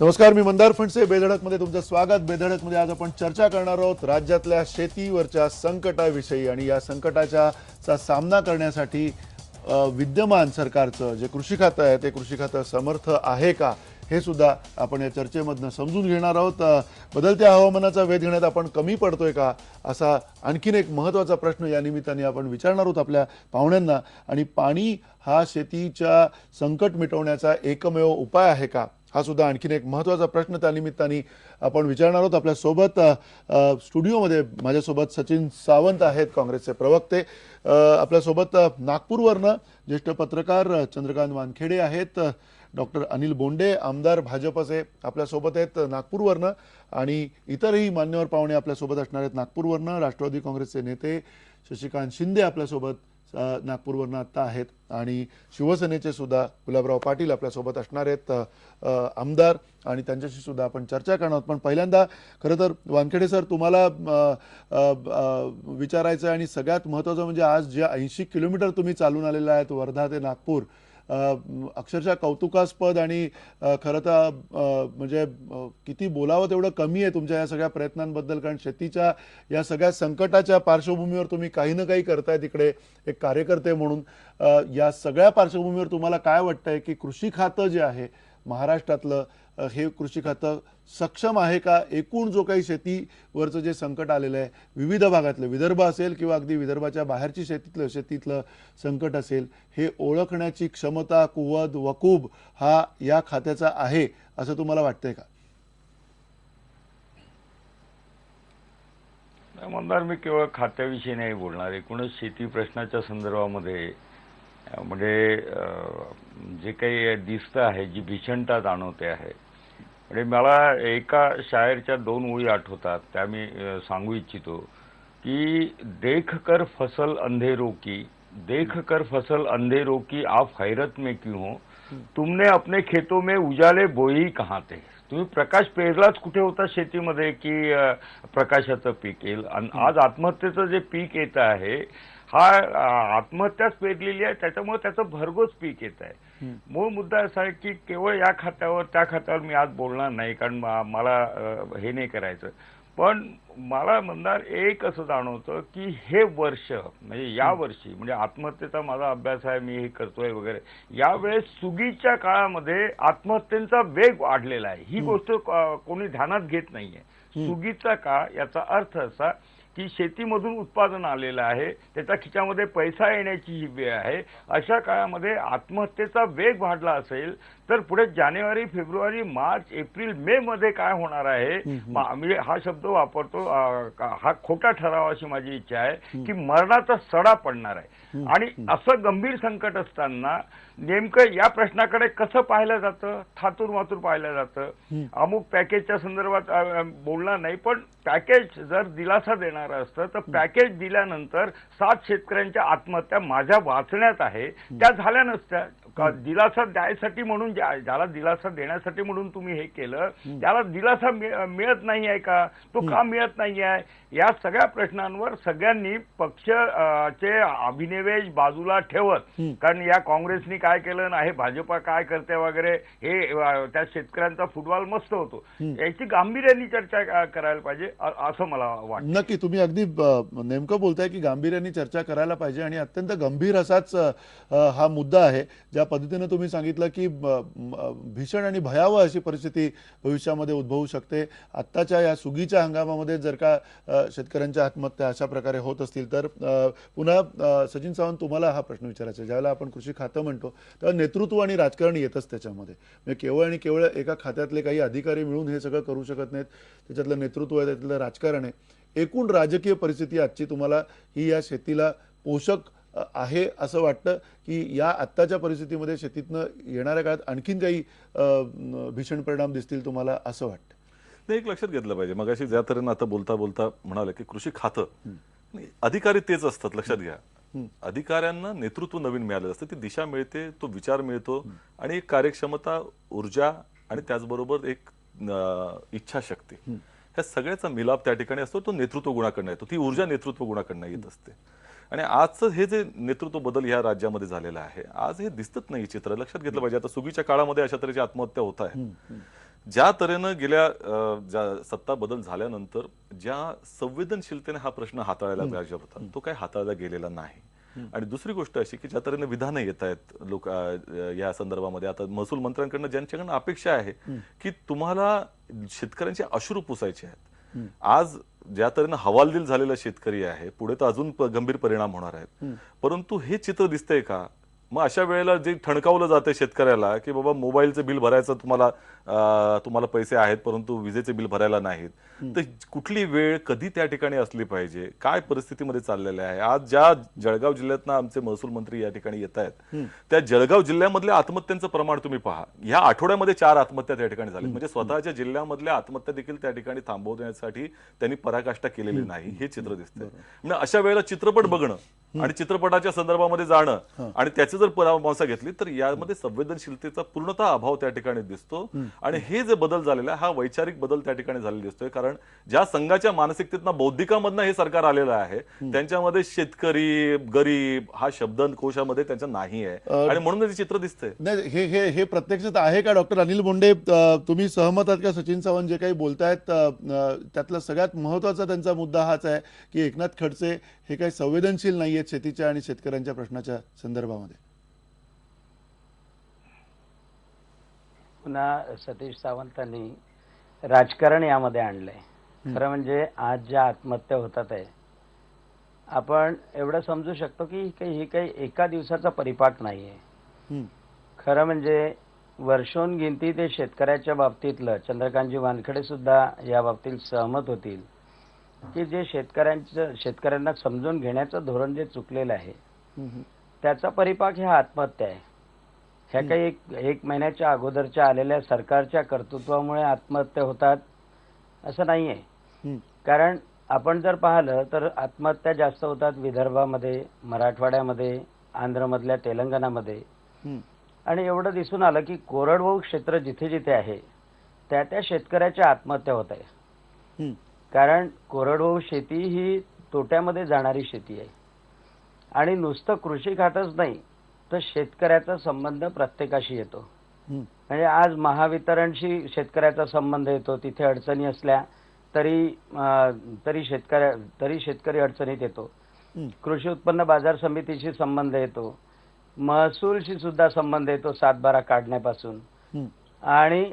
नमस्कार, मी मंदार फणसे. बेधडकमध्ये तुमचं स्वागत. बेधडकमध्ये आज आपण चर्चा करणार आहोत राज्यातल्या शेतीवरच्या संकटाविषयी आणि या संकटाचा सामना करण्यासाठी विद्यमान सरकारचं जे कृषी खातं आहे ते कृषी खातं समर्थ आहे का हे सुद्धा आपण या चर्चेमधनं समजून घेणार आहोत. बदलत्या हवामानाचा वेध घेण्यात आपण कमी पडतोय का असा आणखीन एक महत्त्वाचा प्रश्न या निमित्ताने आपण विचारणार आहोत आपल्या पाहुण्यांना. आणि पाणी हा शेतीच्या संकट मिटवण्याचा एकमेव उपाय आहे का हा सुद्धा आणखीन एक महत्त्वाचा प्रश्न त्या निमित्ताने आपण विचारणार आहोत. आपल्यासोबत स्टुडिओमध्ये माझ्यासोबत सचिन सावंत आहेत, काँग्रेसचे प्रवक्ते. आपल्यासोबत नागपूरवरनं ज्येष्ठ पत्रकार चंद्रकांत वानखेडे आहेत. डॉक्टर अनिल बोंडे, आमदार भाजपचे आपल्यासोबत आहेत नागपूरवरनं. आणि इतरही मान्यवर पाहुणे आपल्यासोबत असणार आहेत नागपूरवरनं. राष्ट्रवादी काँग्रेसचे नेते शशिकांत शिंदे आपल्यासोबत नागपूरवरनं आत्ता आहेत. आणि शिवसेनेचे सुद्धा गुलाबराव पाटील आपल्यासोबत असणार आहेत आमदार, आणि त्यांच्याशी सुद्धा आपण चर्चा करणार आहोत. पण पहिल्यांदा खरं तर वानखेडे सर, तुम्हाला विचारायचं आहे आणि सगळ्यात महत्त्वाचं म्हणजे आज जे 80 किलोमीटर तुम्ही चालून आलेला आहेत वर्धा ते नागपूर, अक्षरशः कौतुकास्पद आणि खरं तर म्हणजे किती बोलावं तेवढं कमी आहे तुमच्या या सगळ्या प्रयत्नांबद्दल. कारण शेतीच्या या सगळ्या संकटाच्या पार्श्वभूमीवर तुम्ही काही ना काही करताय तिकडे एक कार्यकर्ते म्हणून. या सगळ्या पार्श्वभूमीवर तुम्हाला काय वाटतंय की कृषी खातं जे आहे महाराष्ट्रातलं हे कृषी खातं सक्षम आहे का? एकूण जो काही शेतीवरचं जे संकट आलेलं आहे विविध भागातलं, विदर्भ असेल किंवा अगदी विदर्भाच्या बाहेरची शेतीतलं संकट असेल, हे ओळखण्याची क्षमता, कुवत, वकूब हा या खात्याचा आहे असं तुम्हाला वाटतंय का? मंदार, मी केवळ खात्याविषयी नाही बोलणार. एकूणच शेती प्रश्नाच्या संदर्भामध्ये म्हणजे जे काही दिसतं आहे, जी भीषणता जाणवते आहे, म्हणजे मला एका शायरच्या 2 ओळी आठवतात, त्या मी सांगू इच्छितो की देख कर फसल अंधेरों की, देख कर फसल अंधेरों की, आप हैरत में क्यों हो, तुमने अपने खेतों में उजाले बोई कहाँ थे. तुम्ही प्रकाश पेरलाच कुठे होता शेतीमध्ये की प्रकाशाचं पीक येईल. आज आत्महत्येचं जे पीक येत आहे हा आत्महत्याच पेरलेली आहे, त्याच्यामुळे त्याचं भरघोस पीक येत आहे. मूळ मुद्दा असा आहे की केवळ या खात्यावर त्या खात्यावर मी आज बोलणार नाही, कारण मला हे नाही करायचं. पण मला मंदार एक असं जाणवतं की हे वर्ष म्हणजे या वर्षी म्हणजे आत्महत्येचा माझा अभ्यास आहे, मी हे करतोय वगैरे, यावेळेस सुगीच्या काळामध्ये आत्महत्येचा वेग वाढलेला आहे. ही गोष्ट कोणी ध्यानात घेत नाहीये. सुगीचा काळ याचा अर्थ असा की शेतीमधून उत्पादन आलेलं आहे, त्याच्या खिच्यामध्ये पैसा येण्याची ही वेळ आहे. अशा काळामध्ये आत्महत्येचा वेग वाढला असेल तर पुढे जानेवारी, फेब्रुवारी, मार्च, एप्रिल, मे मध्ये काय होणार आहे, मी हा शब्द वापरतो, हा खोटा ठरावा अशी माझी इच्छा आहे की मरणाचा सडा पडणार आहे. आणि असं गंभीर संकट असताना नेमकं या प्रश्नाकडे कसं पाहिलं जातं, थातूर मातूर पाहिलं जातं. अमुक पॅकेजच्या संदर्भात बोलणार नाही, पण पॅकेज जर दिलासा देणारं असतं तर पॅकेज दिल्यानंतर 7 शेतकऱ्यांच्या आत्महत्या माझ्या वाचण्यात आहे, त्या झाल्या नसत्या. दिलासा द्यायसाठी म्हणून, ज्याला दिलासा देण्यासाठी म्हणून तुम्ही हे केलं, त्याला दिलासा मिळत नाही आहे का? तो का मिळत नाही आहे? या सगळ्या प्रश्नांवर सगळ्यांनी पक्षाचे अभिनिवेश बाजूला ठेवत, कारण या काँग्रेसनी काय केलं ना, हे भाजपा काय करते वगैरे, हे त्या शेतकऱ्यांचा फुटबॉल मस्त होतो, याची गांभीर्याने चर्चा करायला पाहिजे असं मला वाटतं. नक्की, तुम्ही अगदी नेमकं बोलताय की गांभीर्याने चर्चा करायला पाहिजे आणि अत्यंत गंभीर असाच हा मुद्दा आहे. ज्या पद्धतीने तुम्ही सांगितलं की भीषण आणि भयावह अशी परिस्थिती भविष्यामध्ये उद्भवू शकते. आत्ताच्या या सुगीच्या हंगामामध्ये जर का शेतकऱ्यांच्या आत्महत्या अशा प्रकारे होत असतील तर पुन्हा सचिन सावंत, तुम्हाला हा प्रश्न विचारायचा आहे. ज्यावेळेला आपण कृषी खातं म्हणतो तेव्हा नेतृत्व आणि राजकारण येतच त्याच्यामध्ये. म्हणजे केवळ आणि केवळ एका खात्यातले काही अधिकारी मिळून हे सगळं करू शकत नाहीत. त्याच्यातलं नेतृत्व आहे, त्याच्यातलं राजकारण आहे. एकूण राजकीय परिस्थिती आजची तुम्हाला ही या शेतीला पोषक आहे असं वाटतं की या आत्ताच्या परिस्थितीमध्ये शेतीतनं येणाऱ्या काळात आणखीन काही भीषण परिणाम दिसतील तुम्हाला असं वाटतं? नाही, एक लक्षात घेतलं पाहिजे. मगाशी ज्या तऱ्हेनं आता बोलता बोलता म्हणाले की कृषी खातं, अधिकारी तेच असतात, लक्षात घ्या. अधिकाऱ्यांना नेतृत्व नवीन मिळालेलं असतं, ती दिशा मिळते, तो विचार मिळतो आणि एक कार्यक्षमता, ऊर्जा आणि त्याचबरोबर एक इच्छाशक्ती, ह्या सगळ्याचा मिलाप त्या ठिकाणी असतो. तो नेतृत्व गुणाकडनं येतो, ती ऊर्जा नेतृत्व गुणाकडनं येत असते. आणि आजचं हे जे नेतृत्व बदल या राज्यामध्ये झालेला आहे, आज हे दिसतच नाही चित्र. लक्षात घेतलं पाहिजे. आता सुगीच्या काळामध्ये अशा तऱ्हेची आत्महत्या होत आहे. ज्या तऱ्हेनं गेल्या ज्या सत्ता बदल झाल्यानंतर ज्या संवेदनशीलतेने हा प्रश्न हाताळायला पाहिजे होता तो काही हाताळला गेलेला नाही. आणि दुसरी गोष्ट अशी की ज्या तऱ्हेने विधानं येत आहेत लोक या संदर्भामध्ये आता महसूल मंत्र्यांकडनं ज्यांच्याकडनं अपेक्षा आहे की तुम्हाला शेतकऱ्यांचे अश्रू पुसायचे आहेत. आज ज्या तऱ्हेनं हवालदिल झालेला शेतकरी आहे पुढे तर अजून गंभीर परिणाम होणार आहेत. परंतु हे चित्र दिसतंय का? मग अशा वेळेला जे ठणकावलं जाते शेतकऱ्याला की बाबा मोबाईलचं बिल भरायचं तुम्हाला पैसे आहेत परंतु विजेचे बिल भरायला नाहीत, तर कुठली वेळ कधी त्या ठिकाणी असली पाहिजे, काय परिस्थितीमध्ये चाललेलं आहे. आज ज्या जळगाव जिल्ह्यातनं आमचे महसूल मंत्री या ठिकाणी येत आहेत त्या जळगाव जिल्ह्यामधल्या आत्महत्यांचं प्रमाण तुम्ही पहा. ह्या आठवड्यामध्ये 4 आत्महत्या त्या ठिकाणी झाल्या. म्हणजे स्वतःच्या जिल्ह्यामधल्या आत्महत्या देखील त्या ठिकाणी थांबवण्यासाठी त्यांनी पराकाष्ठा केलेली नाही हे चित्र दिसतंय. म्हणजे अशा वेळेला चित्रपट बघणं आणि चित्रपटाच्या संदर्भामध्ये जाणं आणि त्याची जर परामर्श घेतली तर यामध्ये संवेदनशीलतेचा पूर्णतः अभाव त्या ठिकाणी दिसतो. आणि हे जे बदल झालेला हा वैचारिक बदल त्या ठिकाणी झालेला दिसतोय. कारण ज्या संघाच्या मानसिकतेतनं बौद्धिकामधनं हे सरकार आलेलं आहे त्यांच्यामध्ये शेतकरी गरीब हा शब्द कोशामध्ये त्यांच्या नाही आहे आणि म्हणून ते चित्र दिसतंय. नाही, हे हे हे प्रत्यक्षात आहे का डॉक्टर अनिल बोंडे? तुम्ही सहमत आहात का सचिन सावंत जे काही बोलतायत त्यातला सगळ्यात महत्वाचा त्यांचा मुद्दा हाच आहे की एकनाथ खडसे हे काही संवेदनशील नाहीयेत शेतीच्या आणि शेतकऱ्यांच्या प्रश्नाच्या संदर्भामध्ये? पुन्हा सतीश सावंतांनी राजकारण यामध्ये आणलंय. खरं म्हणजे आज ज्या आत्महत्या होतात आहे आपण एवढं समजू शकतो की ही काही एका दिवसाचा परिपाक नाहीये. खरं म्हणजे वर्षोनगिनती ते शेतकऱ्याच्या बाबतीतलं चंद्रकांतजी वानखेडे सुद्धा या बाबतीत सहमत होतील की जे शेतकऱ्यांना समजून घेण्याचं धोरण जे चुकलेलं आहे त्याचा परिपाक ह्या आत्महत्या आहे. ह्या काही एक महिन्याच्या अगोदरच्या आलेल्या सरकारच्या कर्तृत्वामुळे आत्महत्या होतात असं नाहीये. कारण आपण जर पाहिलं तर आत्महत्या जास्त होतात विदर्भामध्ये, मराठवाड्यामध्ये, आंध्रमधल्या तेलंगणामध्ये. आणि एवढं दिसून आलं की कोरडवाहू क्षेत्र जिथे जिथे आहे त्या शेतकऱ्याच्या आत्महत्या होत आहे. कारण कोरडवाहू शेती ही तोट्यामध्ये जाणारी शेती आहे आणि नुसतं कृषी खातच नाही तर शेतकऱ्याचा संबंध प्रत्येकाशी येतो. म्हणजे आज महावितरणशी शेतकऱ्याचा संबंध येतो. तिथे अडचणी असल्या तरी शेतकरी अडचणीत येतो. कृषी उत्पन्न बाजार समितीशी संबंध येतो. महसूलशी सुद्धा संबंध येतो 7/12 काढण्यापासून. आणि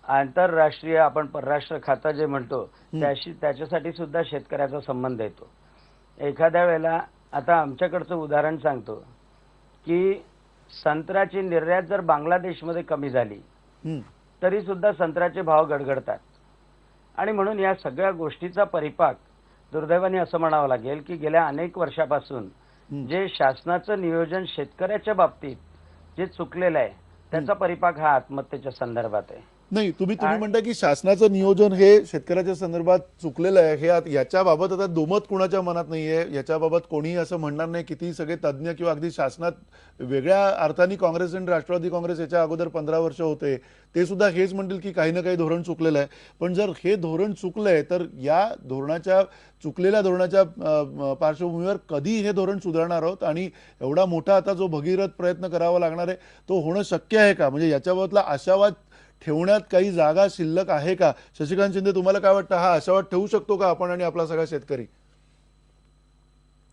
आंतरराष्ट्रीय आपण परराष्ट्र खातं जे म्हणतो त्याच्यासाठी सुद्धा शेतकऱ्याचा संबंध येतो. एखाद्या वेळेला आता आमच्याकडचं उदाहरण सांगतो की संत्र्याची निर्यात जर बांगलादेशमध्ये कमी झाली तरी सुद्धा संत्र्याचे भाव गडगडतात. आणि म्हणून या सगळ्या गोष्टीचा परिपाक दुर्दैवाने असं म्हणावं लागेल की गेल्या अनेक वर्षापासून जे शासनाचं नियोजन शेतकऱ्याच्या बाबतीत जे चुकलेलं आहे त्याचा परिपाक हा आत्महत्येच्या संदर्भात आहे. नाही, तुम्ही म्हणता की शासनाचं नियोजन हे शेतकऱ्याच्या संदर्भात चुकलेलं आहे. हे याच्याबाबत आता दुमत कुणाच्या मनात नाहीये. याच्याबाबत कोणीही असं म्हणणार नाही. किती सगळे तज्ज्ञ किंवा अगदी शासनात वेगळ्या अर्थाने काँग्रेस आणि राष्ट्रवादी काँग्रेस याच्या अगोदर 15 वर्ष होते ते सुद्धा हेच म्हणतील की काही ना काही धोरण चुकलेलं आहे. पण जर हे धोरण चुकलंय तर या चुकलेल्या धोरणाच्या पार्श्वभूमीवर कधी हे धोरण सुधारणार आहोत आणि एवढा मोठा आता जो भगीरथ प्रयत्न करावा लागणार आहे तो होणं शक्य आहे का? म्हणजे याच्याबाबतला आशावाद ठेवण्यात काही जागा शिल्लक आहे का? शशिकांत शिंदे, तुम्हाला काय वाटतं? हा आशावाद ठेवू शकतो का आपण आणि आपला सगळा शेतकरी?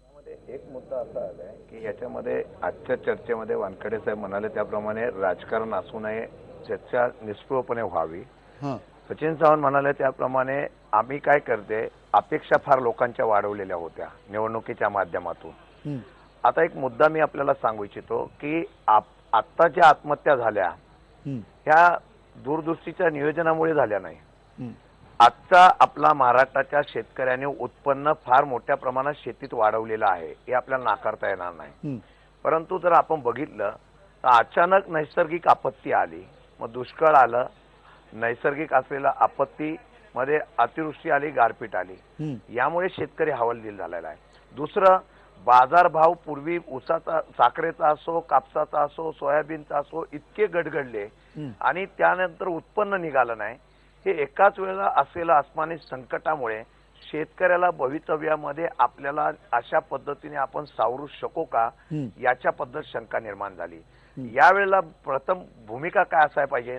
यामध्ये एक मुद्दा असा आलाय की याच्यामध्ये आजच्या चर्चेमध्ये वानखेडे साहेब म्हणाले त्याप्रमाणे राजकारण असू नये, चर्चा निष्प्रभपणे व्हावी. सचिन सावंत म्हणाले त्याप्रमाणे आम्ही काय करते अपेक्षा फार लोकांच्या वाढवलेल्या होत्या निवडणुकीच्या माध्यमातून. आता एक मुद्दा मी आपल्याला सांगू इच्छितो की आता ज्या आत्महत्या झाल्या ह्या दूरदृष्टीच्या नियोजनामुळे झाल्या नाही. आजचा आपला महाराष्ट्राच्या शेतकऱ्यांनी उत्पन्न फार मोठ्या प्रमाणात शेतीत वाढवलेलं आहे हे आपल्याला नाकारता येणार नाही. परंतु जर आपण बघितलं तर अचानक नैसर्गिक आपत्ती आली, मग दुष्काळ आलं, नैसर्गिक असलेल्या आपत्तीमध्ये अतिवृष्टी आली, गारपीट आली, यामुळे शेतकरी हवालदिल झालेला आहे. दुसरं, बाजारभाव पूर्वी ऊसाचा, साखरेचा असो, कापसाचा असो, सोयाबीनचा असो इतके गडगडले आणि त्यानंतर उत्पन्न निघालं नाही. हे एकाच वेळेला असलेलं आसमानी संकटामुळे शेतकऱ्याला भवितव्यामध्ये आपल्याला अशा पद्धतीने आपण सावरू शकू का याच्या पद्धत शंका निर्माण झाली. यावेळेला प्रथम भूमिका काय असायला पाहिजे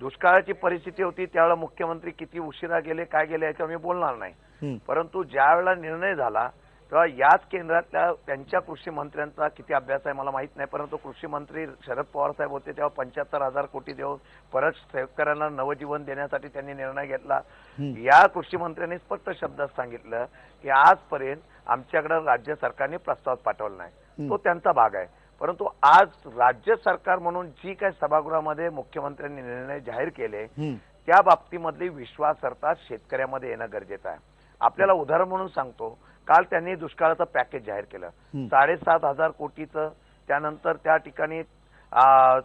दुष्काळाची परिस्थिती होती त्यावेळेला मुख्यमंत्री किती उशिरा गेले काय गेले याच्यावर मी बोलणार नाही, परंतु ज्या वेळेला निर्णय झाला तेव्हा याच केंद्रातल्या त्यांच्या कृषी मंत्र्यांचा किती अभ्यास आहे मला माहित नाही, परंतु कृषी मंत्री शरद पवार साहेब होते तेव्हा 75,000 कोटी देऊन परत शेतकऱ्यांना नवजीवन देण्यासाठी त्यांनी निर्णय घेतला. या कृषी मंत्र्यांनी स्पष्ट शब्दात सांगितलं की आजपर्यंत आमच्याकडे राज्य सरकारने प्रस्ताव पाठवला नाही, तो त्यांचा भाग आहे. परंतु आज राज्य सरकार म्हणून जी काही सभागृहामध्ये मुख्यमंत्र्यांनी निर्णय जाहीर केले त्या बाबतीमधली विश्वासार्हता शेतकऱ्यामध्ये येणं गरजेचं आहे. आपल्याला उदाहरण म्हणून सांगतो, काल त्यांनी दुष्काळाचं पॅकेज जाहीर केलं 7,500 कोटीचं, त्यानंतर त्या ठिकाणी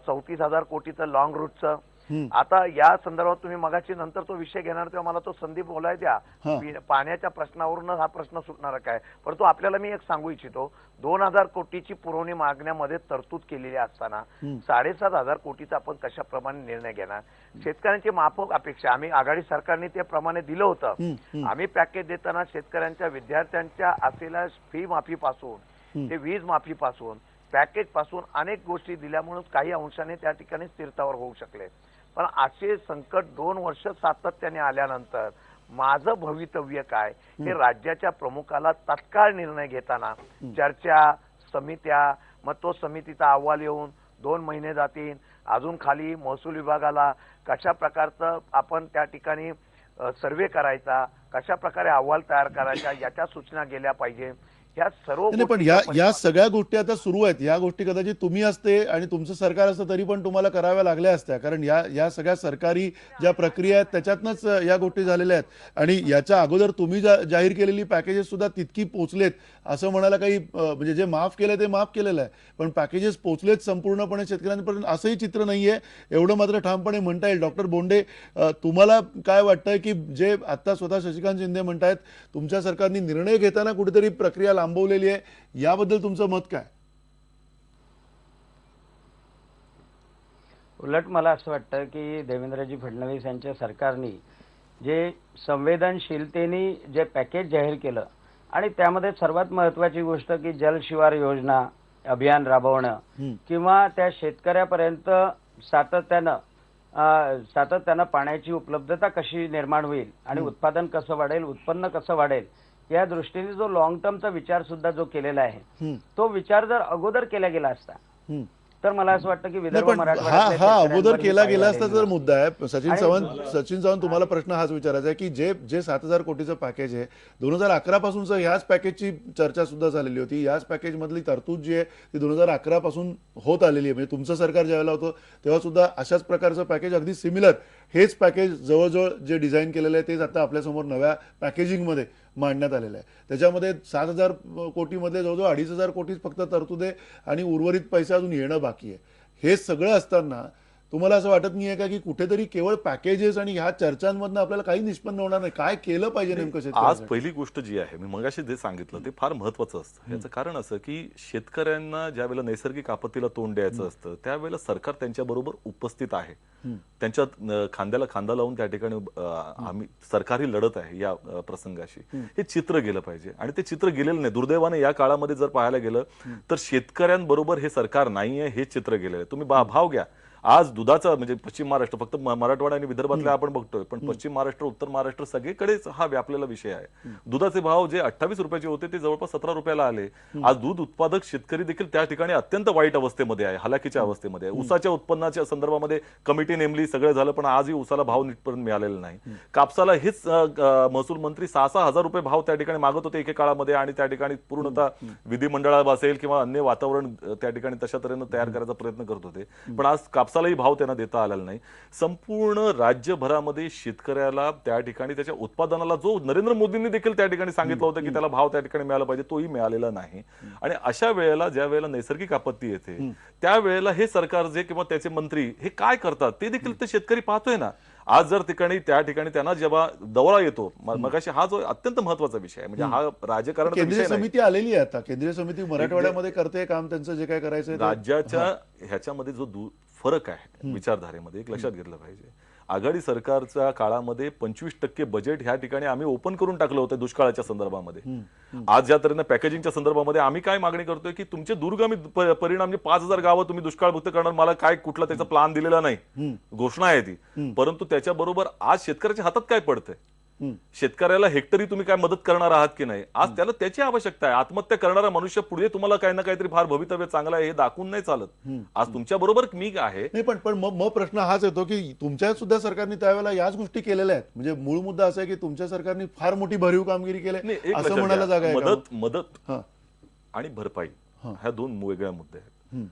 34,000 कोटीचं लॉंग रूटचं. आता या संदर्भात तुम्ही मगाशी नंतर तो विषय घेणार तेव्हा मला तो संधी बोलाय द्या. पाण्याच्या प्रश्नावरून हा प्रश्न सुटणार काय, परंतु आपल्याला मी एक सांगू इच्छितो, 2,000 कोटीची पुरवणी मागण्यामध्ये तरतूद केलेली असताना 7,500 कोटीचा आपण कशाप्रमाणे निर्णय घेणार. शेतकऱ्यांची माफक अपेक्षा आम्ही आघाडी सरकारने त्याप्रमाणे दिलं होतं. आम्ही पॅकेज देताना शेतकऱ्यांच्या विद्यार्थ्यांच्या असलेल्या फी माफीपासून ते वीज माफीपासून पॅकेज पासून अनेक गोष्टी दिल्यामुळे काही अंशाने त्या ठिकाणी स्थिरतावर होऊ शकले. पण असे संकट 2 वर्ष सातत्याने आल्यानंतर माझं भवितव्य काय हे राज्याच्या प्रमुखाला तत्काळ निर्णय घेताना चर्चा समित्या, मग तो समितीचा अहवाल येऊन 2 महिने जातील, अजून खाली महसूल विभागाला कशा प्रकारचं आपण त्या ठिकाणी सर्वे करायचा, कशा प्रकारे अहवाल तयार करायचा याच्या सूचना गेल्या पाहिजे. या सर्व नाही, पण या सगळ्या गोष्टी आता सुरू आहेत. या गोष्टी कदाचित तुम्ही असते आणि तुमचं सरकार असतं तरी पण तुम्हाला कराव्या लागल्या असत्या, कारण या सगळ्या सरकारी ज्या प्रक्रिया आहेत त्याच्यातनंच या गोष्टी झालेल्या आहेत. आणि याच्या अगोदर तुम्ही जाहीर केलेली पॅकेजेस सुद्धा तितकी पोचलेत असं म्हणायला काही म्हणजे जे माफ केलं ते माफ केलेलं आहे, पण पॅकेजेस पोचलेत संपूर्णपणे शेतकऱ्यांपर्यंत असंही चित्र नाहीये, एवढं मात्र ठामपणे म्हणता येईल. डॉक्टर बोंडे, तुम्हाला काय वाटतंय की जे आता स्वतः शशिकांत शिंदे म्हणतायत तुमच्या सरकारने निर्णय घेताना कुठेतरी प्रक्रिया लांबवलेली आहे, याबद्दल तुमचं मत काय? उलट मला असं वाटतं की देवेंद्रजी फडणवीस यांच्या सरकारने जे संवेदनशीलतेने जे पॅकेज जाहीर केलं आणि त्यामध्ये सर्वात महत्त्वाची गोष्ट की जल शिवार योजना अभियान राबवणं किंवा त्या शेतकऱ्यापर्यंत सातत्यानं पाण्याची उपलब्धता कशी निर्माण होईल आणि उत्पादन कसं वाढेल, उत्पन्न कसं वाढेल, या दृष्टीने जो लॉंग टर्मचा विचार सुद्धा जो केलेला आहे तो विचार जर अगोदर केला गेला असता तर मला असं वाटतं की विदर्भ हा अगोदर केला गेला असता तर मुद्दा आहे. सचिन चव्हाण तुम्हाला प्रश्न हाच विचारायचा आहे की जे 7,000 कोटीचं पॅकेज आहे 2011 पासूनचं ह्याच पॅकेजची चर्चा सुद्धा झालेली होती. याच पॅकेज मधली तरतूद जी आहे ती 2011 पासून होत आलेली आहे. म्हणजे तुमचं सरकार ज्यावेळेला होतं तेव्हा सुद्धा अशाच प्रकारचं पॅकेज अगदी सिमिलर हेच पॅकेज जवळजवळ जे डिझाईन केलेलं आहे तेच आता आपल्यासमोर नव्या पॅकेजिंगमध्ये मांडण्यात आलेलं आहे. त्याच्यामध्ये 7,000 कोटीमधले जवळजवळ 2,500 कोटीच फक्त तरतूद आहे आणि उर्वरित पैसे अजून येणं बाकी आहे. हे सगळं असताना तुम्हाला असं वाटत नाहीये का की कुठेतरी केवळ पॅकेजेस आणि ह्या चर्चांमधनं आपल्याला काही निष्पन्न होणार नाही? काय केलं पाहिजे नेमकं? आज पहिली गोष्ट जी आहे मी मगाशी जे सांगितलं ते फार महत्वाचं असतं. याचं कारण असं की शेतकऱ्यांना ज्या वेळेला नैसर्गिक आपत्तीला तोंड द्यायचं असतं त्यावेळेला सरकार त्यांच्याबरोबर उपस्थित आहे, त्यांच्या खांद्याला खांदा लावून त्या ठिकाणी आम्ही सरकारी लढत आहे या प्रसंगाशी, हे चित्र गेलं पाहिजे. आणि ते चित्र गेलेलं नाही. दुर्दैवाने या काळामध्ये जर पाहायला गेलं तर शेतकऱ्यांबरोबर हे सरकार नाहीये, हे चित्र गेलेलं आहे. तुम्ही भाव घ्या. आज दुधाचा म्हणजे पश्चिम महाराष्ट्र फक्त मराठवाडा आणि विदर्भातल्या आपण बघतोय, पण पश्चिम महाराष्ट्र उत्तर महाराष्ट्र सगळीकडेच हा व्यापलेला विषय आहे. दुधाचे भाव जे 28 रुपयाचे होते ते जवळपास 17 रुपयाला आले. आज दूध उत्पादक शेतकरी देखील त्या ठिकाणी अत्यंत वाईट अवस्थेमध्ये आहे, हलाखीच्या अवस्थेमध्ये आहे. ऊसाच्या उत्पन्नाच्या संदर्भामध्ये कमिटी नेमली, सगळं झालं, पण आजही ऊसाला भाव नीटपर्यंत मिळालेला नाही. कापसाला हेच महसूल मंत्री 6,000 हजार रुपये भाव त्या ठिकाणी मागत होते एके काळामध्ये आणि त्या ठिकाणी पूर्णतः विधिमंडळात असेल किंवा अन्य वातावरण त्या ठिकाणी तशा तऱ्हेनं तयार करायचा प्रयत्न करत होते. पण आज कापसालाही भाव त्यांना देता आलेला नाही. संपूर्ण राज्यभरामध्ये शेतकऱ्याला त्या ठिकाणी त्याच्या उत्पादनाला जो नरेंद्र मोदींनी देखील त्या ठिकाणी सांगितलं होतं की त्याला भाव त्या ठिकाणी मिळाला पाहिजे तोही मिळालेला नाही. आणि अशा वेळेला ज्या वेळेला नैसर्गिक आपत्ती येते त्यावेळेला हे सरकार जे किंवा त्याचे मंत्री हे काय करतात ते देखील ते शेतकरी पाहतोय ना. आज जर त्या ठिकाणी त्यांना जेव्हा दौरा येतो, मगाशी हा जो अत्यंत महत्वाचा विषय आहे, म्हणजे हा राजकारण केंद्रीय समिती आलेली आहे आता, केंद्रीय समिती मराठवाड्यामध्ये करते काम त्यांचं जे काय करायचं. राज्याच्या ह्याच्यामध्ये जो फरक आहे विचारधारेमध्ये एक लक्षात घेतलं पाहिजे. आघाडी सरकारच्या काळामध्ये 25% बजेट ह्या ठिकाणी आम्ही ओपन करून टाकलं होतं दुष्काळाच्या संदर्भामध्ये. आज ज्या तऱ्हेनं पॅकेजिंगच्या संदर्भामध्ये आम्ही काय मागणी करतोय की तुमचे दूरगामी परिणाम, म्हणजे 5,000 गावं तुम्ही दुष्काळमुक्त करणार, मला काय कुठला त्याचा प्लान दिलेला नाही, घोषणा आहे ती, परंतु त्याच्याबरोबर आज शेतकऱ्याच्या हातात काय पडतंय, शेतकऱ्याला हेक्टरी तुम्ही काय मदत करणार आहात की नाही, आज त्याला त्याची आवश्यकता आहे. आत्महत्या करणारा मनुष्य पुढे तुम्हाला काही ना काहीतरी फार भवितव्य चांगलं आहे हे दाखवून नाही चालत. आज तुमच्या बरोबर मी आहे. नाही, पण मग प्रश्न हाच येतो की तुमच्या सुद्धा सरकारने त्यावेळेला याच गोष्टी केलेल्या आहेत. म्हणजे मूळ मुद्दा असा आहे की तुमच्या सरकारने फार मोठी भरीव कामगिरी केली नाही, आहे एक असं लक्षात म्हणायला घ्या. जागा आहे का? मदत हां. आणि भरपाई ह्या दोन वेगळ्या मुद्दे आहेत.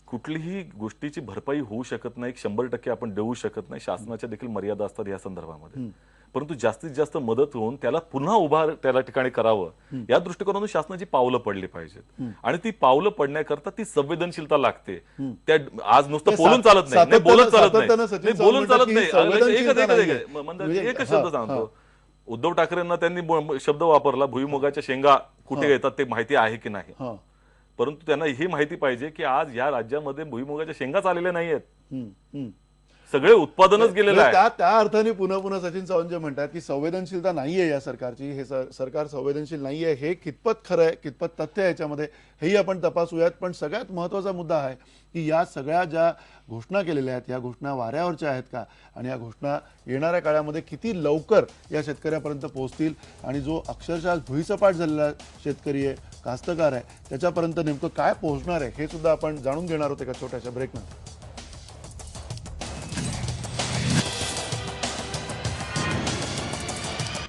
कुठलीही गोष्टीची भरपाई होऊ शकत नाही, 100% आपण देऊ शकत नाही, शासनाच्या देखील मर्यादा असतात या संदर्भामध्ये. परंतु जास्तीत जास्त मदत होऊन त्याला पुन्हा उभा त्याला ठिकाणी करावं या दृष्टिकोनातून शासनाची पावलं पडली पाहिजेत. आणि ती पावलं पडण्याकरता ती संवेदनशीलता लागते. त्या आज नुसतं बोलून चालत नाही, नाही बोलून चालत नाही, बोलून चालत नाही. एकच शब्द सांगतो, उद्धव ठाकरेंना त्यांनी शब्द वापरला भुईमुगाच्या शेंगा कुठे येतात ते माहिती आहे की नाही, परंतु त्यांना ही माहिती पाहिजे की आज या राज्यामध्ये भुईमुगाच्या शेंगाच आलेल्या नाहीयेत, सगळे उत्पादनच गेलेलं आहे. त्या अर्थाने पुन्हा सचिन सावंत जे म्हणतात की संवेदनशीलता नाहीये या सरकारची, हे सरकार संवेदनशील नाहीये, हे कितपत खरं आहे, कितपत तथ्य आहे याच्यामध्ये हेही आपण तपासूयात. पण सगळ्यात महत्वाचा मुद्दा आहे की या सगळ्या ज्या घोषणा केलेल्या आहेत या घोषणा वाऱ्यावरच्या आहेत का, आणि या घोषणा येणाऱ्या काळामध्ये किती लवकर या शेतकऱ्यापर्यंत पोहोचतील, आणि जो अक्षरशः भुईसपाट झालेला शेतकरी आहे, कास्तकार आहे, त्याच्यापर्यंत नेमकं काय पोहोचणार आहे हे सुद्धा आपण जाणून घेणार होते का छोट्याशा ब्रेकनंतर.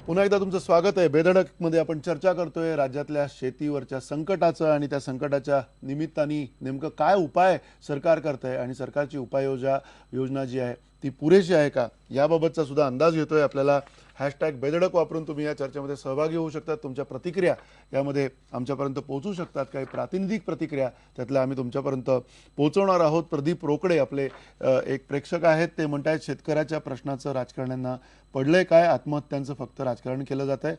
पुन्हा एकदा तुमचं स्वागत आहे. बेधडकमध्ये आपण चर्चा करतोय राज्यातल्या शेतीवरच्या संकटाचं, आणि त्या संकटाच्या निमित्ताने नेमकं काय उपाय सरकार करतंय, आणि सरकारची योजना जी आहे ती पुरेशी आहे का याबाबतचा सुद्धा अंदाज घेतोय. आपल्याला #बेधडक वापरून तुम्ही या चर्चेमध्ये सहभागी होऊ शकतात. तुमच्या प्रतिक्रिया यामध्ये आमच्यापर्यंत पोहोचू शकतात. काही प्रातिनिधिक प्रतिक्रिया त्यातल्या आम्ही तुमच्यापर्यंत पोहोचवणार आहोत. प्रदीप रोकडे आपले एक प्रेक्षक आहेत. ते म्हणतायत शेतकऱ्याच्या प्रश्नाचं राजकारण्यांना पडलंय काय, आत्महत्यांचं फक्त राजकारण केलं जात आहे.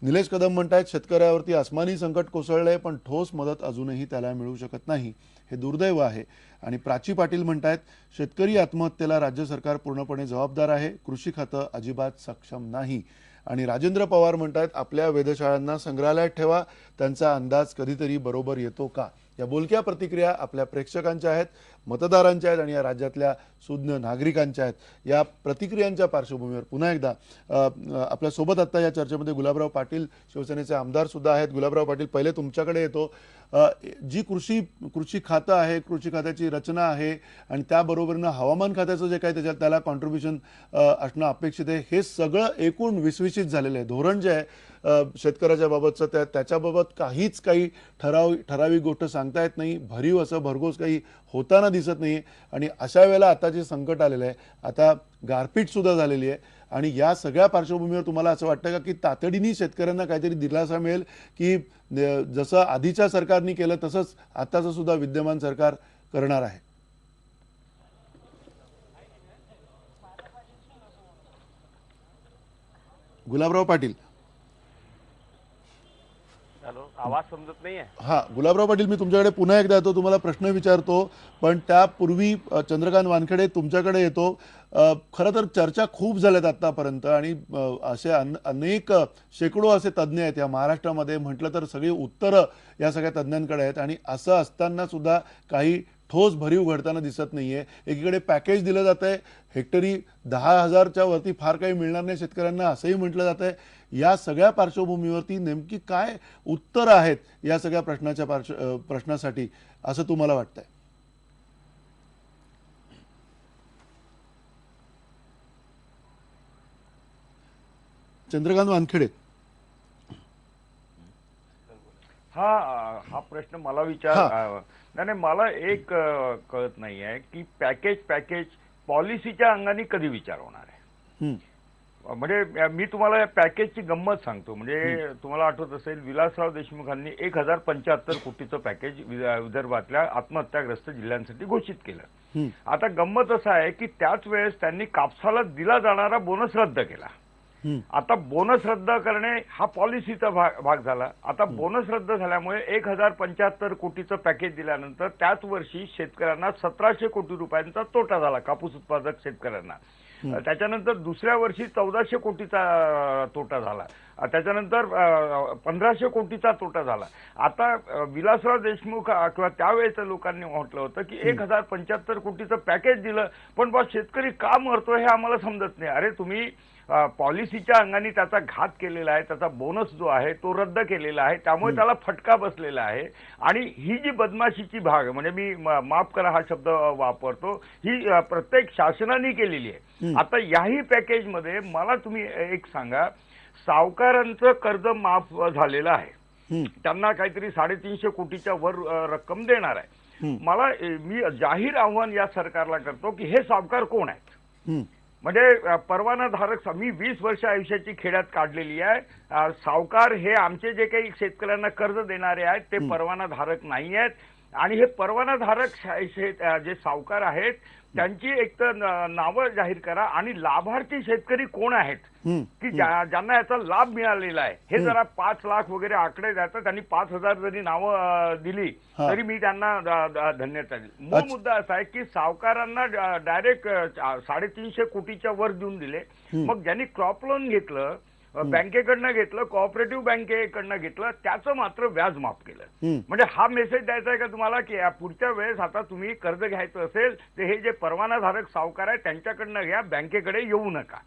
निलेश कदम म्हणतायत शेतकऱ्यावरती आसमानी संकट कोसळलंय पण ठोस मदत अजूनही त्याला मिळू शकत नाही, हे दुर्दैव आहे. आणि प्राची पाटील म्हणतायत शेतकरी आत्महत्येला राज्य सरकार पूर्णपणे जबाबदार आहे, कृषी खातं अजिबात सक्षम नाही. आणि राजेंद्र पवार म्हणतायत आपल्या वेधशाळांना संग्रहालयात ठेवा, त्यांचा अंदाज कधीतरी बरोबर येतो का. या बोलक्या प्रतिक्रिया आपल्या प्रेक्षकांच्या आहेत, मतदारांच्या आहेत, आणि या राज्यातल्या सुज्ञ नागरिकांच्या आहेत. या प्रतिक्रियांच्या पार्श्वभूमीवर पुन्हा एकदा आपल्यासोबत आता या चर्चेमध्ये गुलाबराव पाटील शिवसेनेचे आमदार सुद्धा आहेत. गुलाबराव पाटील, पहिले तुमच्याकडे येतो. जी कृषी खातं आहे, कृषी खात्याची रचना आहे, आणि त्याबरोबरनं हवामान खात्याचं जे काही त्याला कॉन्ट्रीब्युशन असणं अपेक्षित आहे, हे सगळं एकूण विस्विसित झालेलं आहे. धोरण जे आहे शेतकऱ्याच्या बाबतचं त्याच्याबाबत काही ठराविक गोष्ट सांगता येत नाही, भरीव असं भरघोस काही होताना दिसत नाही. आणि अशा वेळेला आता जे संकट आलेलं आहे, आता गारपीट सुद्धा झालेली आहे, आणि या सगळ्या पार्श्वभूमीवर तुम्हाला असं वाटतं का की तातडीने शेतकऱ्यांना काहीतरी दिलासा मिळेल, की जसं आधीच्या सरकारने केलं तसंच आताचं सुद्धा विद्यमान सरकार करणार आहे? गुलाबराव पाटील, आवाज समजत नाहीये. हा गुलाबराव पाटील, मी तुमच्याकडे पुन्हा एकदा येतो, तुम्हाला प्रश्न विचारतो, पण त्यापूर्वी चंद्रकांत वानखेडे तुमच्याकडे येतो. खरं तर चर्चा खूप झाल्यात आतापर्यंत, आणि असे अनेक शेकडो असे तज्ज्ञ आहेत या महाराष्ट्रामध्ये, म्हटलं तर सगळी उत्तरं या सगळ्या तज्ज्ञांकडे आहेत. आणि असं असताना सुद्धा काही ठोस भरीव घडताना दिसत नाहीये. एकीकडे पॅकेज दिलं जात आहे, हेक्टरी 10,000च्या वरती फार काही मिळणार नाही शेतकऱ्यांना असंही म्हटलं जात आहे. या सगळ्या पार्श्वभूमीवरती नेमकी काय उत्तर आहेत या सगळ्या प्रश्नासाठी असं तुम्हाला वाटतंय? चंद्रकांत वानखेडे, हा प्रश्न मला नाही, मला एक कळत नाही आहे की पॅकेज पॉलिसीच्या अंगाने कधी विचार होणार आहे. म्हणजे मी तुम्हाला पॅकेजची गंमत सांगतो. म्हणजे तुम्हाला आठवत असेल विलासराव देशमुखांनी 1075 कोटीचं पॅकेज विदर्भातल्या आत्महत्याग्रस्त जिल्ह्यांसाठी घोषित केलं. आता गंमत असं आहे की त्याच वेळेस त्यांनी कापसाला दिला जाणारा बोनस रद्द केला. आता बोनस रद्द करणे हा पॉलिसीचा भाग झाला. आता बोनस रद्द झाल्यामुळे 1075 कोटीचं पॅकेज दिल्यानंतर त्याच वर्षी शेतकऱ्यांना 1700 कोटी रुपयांचा तोटा झाला, कापूस उत्पादक शेतकऱ्यांना. त्याच्यानंतर दुसऱ्या वर्षी 1400 कोटीचा तोटा झाला, त्याच्यानंतर 1500 कोटीचा तोटा झाला. आता विलासराव देशमुख किंवा त्यावेळेच्या लोकांनी म्हटलं होतं की 1075 कोटीचं पॅकेज दिलं, पण बा शेतकरी का मरतो हे आम्हाला समजत नाही. अरे तुम्ही पॉलिसीच्या अंगाने त्याचा घात केलेला आहे, त्याचा बोनस जो आहे तो रद्द केलेला आहे, त्यामुळे त्याला फटका बसलेला आहे. आणि ही जी बदमाशीची भाग, म्हणजे मी माफ करा हा शब्द वापरतो, ही प्रत्येक शासनाने केलेली आहे. आता याही पॅकेजमध्ये मला तुम्ही एक सांगा, सावकारांचं कर्ज माफ झालेलं आहे, त्यांना काहीतरी 350 कोटीच्या वर रक्कम देणार आहे. मी जाहीर आव्हान या सरकारला करतो की हे सावकार कोण आहेत? म्हणजे परवानाधारक, मी 20 वर्ष आयुष्याची खेड्यात काढलेली आहे. सावकार हे आमचे जे काही शेतकऱ्यांना कर्ज देणारे आहेत ते परवानाधारक नाही आहेत. आणि हे परवानाधारक जे सावकार आहेत त्यांची एक तर नावं जाहीर करा, आणि लाभार्थी शेतकरी कोण आहेत की ज्यांना याचा लाभ मिळालेला आहे हे जरा 5 लाख वगैरे आकडे द्यायचा. त्यांनी 5000 जरी नावं दिली तरी मी त्यांना धन्यता दिली. मूळ मुद्दा असा आहे की सावकारांना डायरेक्ट 350 कोटीच्या वर देऊन दिले. मग ज्यांनी क्रॉप लोन घेतलं, बँकेकडनं घेतलं, कोऑपरेटिव्ह बँकेकडनं घेतलं, त्याचं मात्र व्याज माफ केलं. म्हणजे हा मेसेज द्यायचा आहे का तुम्हाला की पुढच्या वेळेस आता तुम्ही कर्ज घ्यायचं असेल तर हे जे परवानाधारक सावकार आहे त्यांच्याकडनं घ्या, बँकेकडे येऊ नका.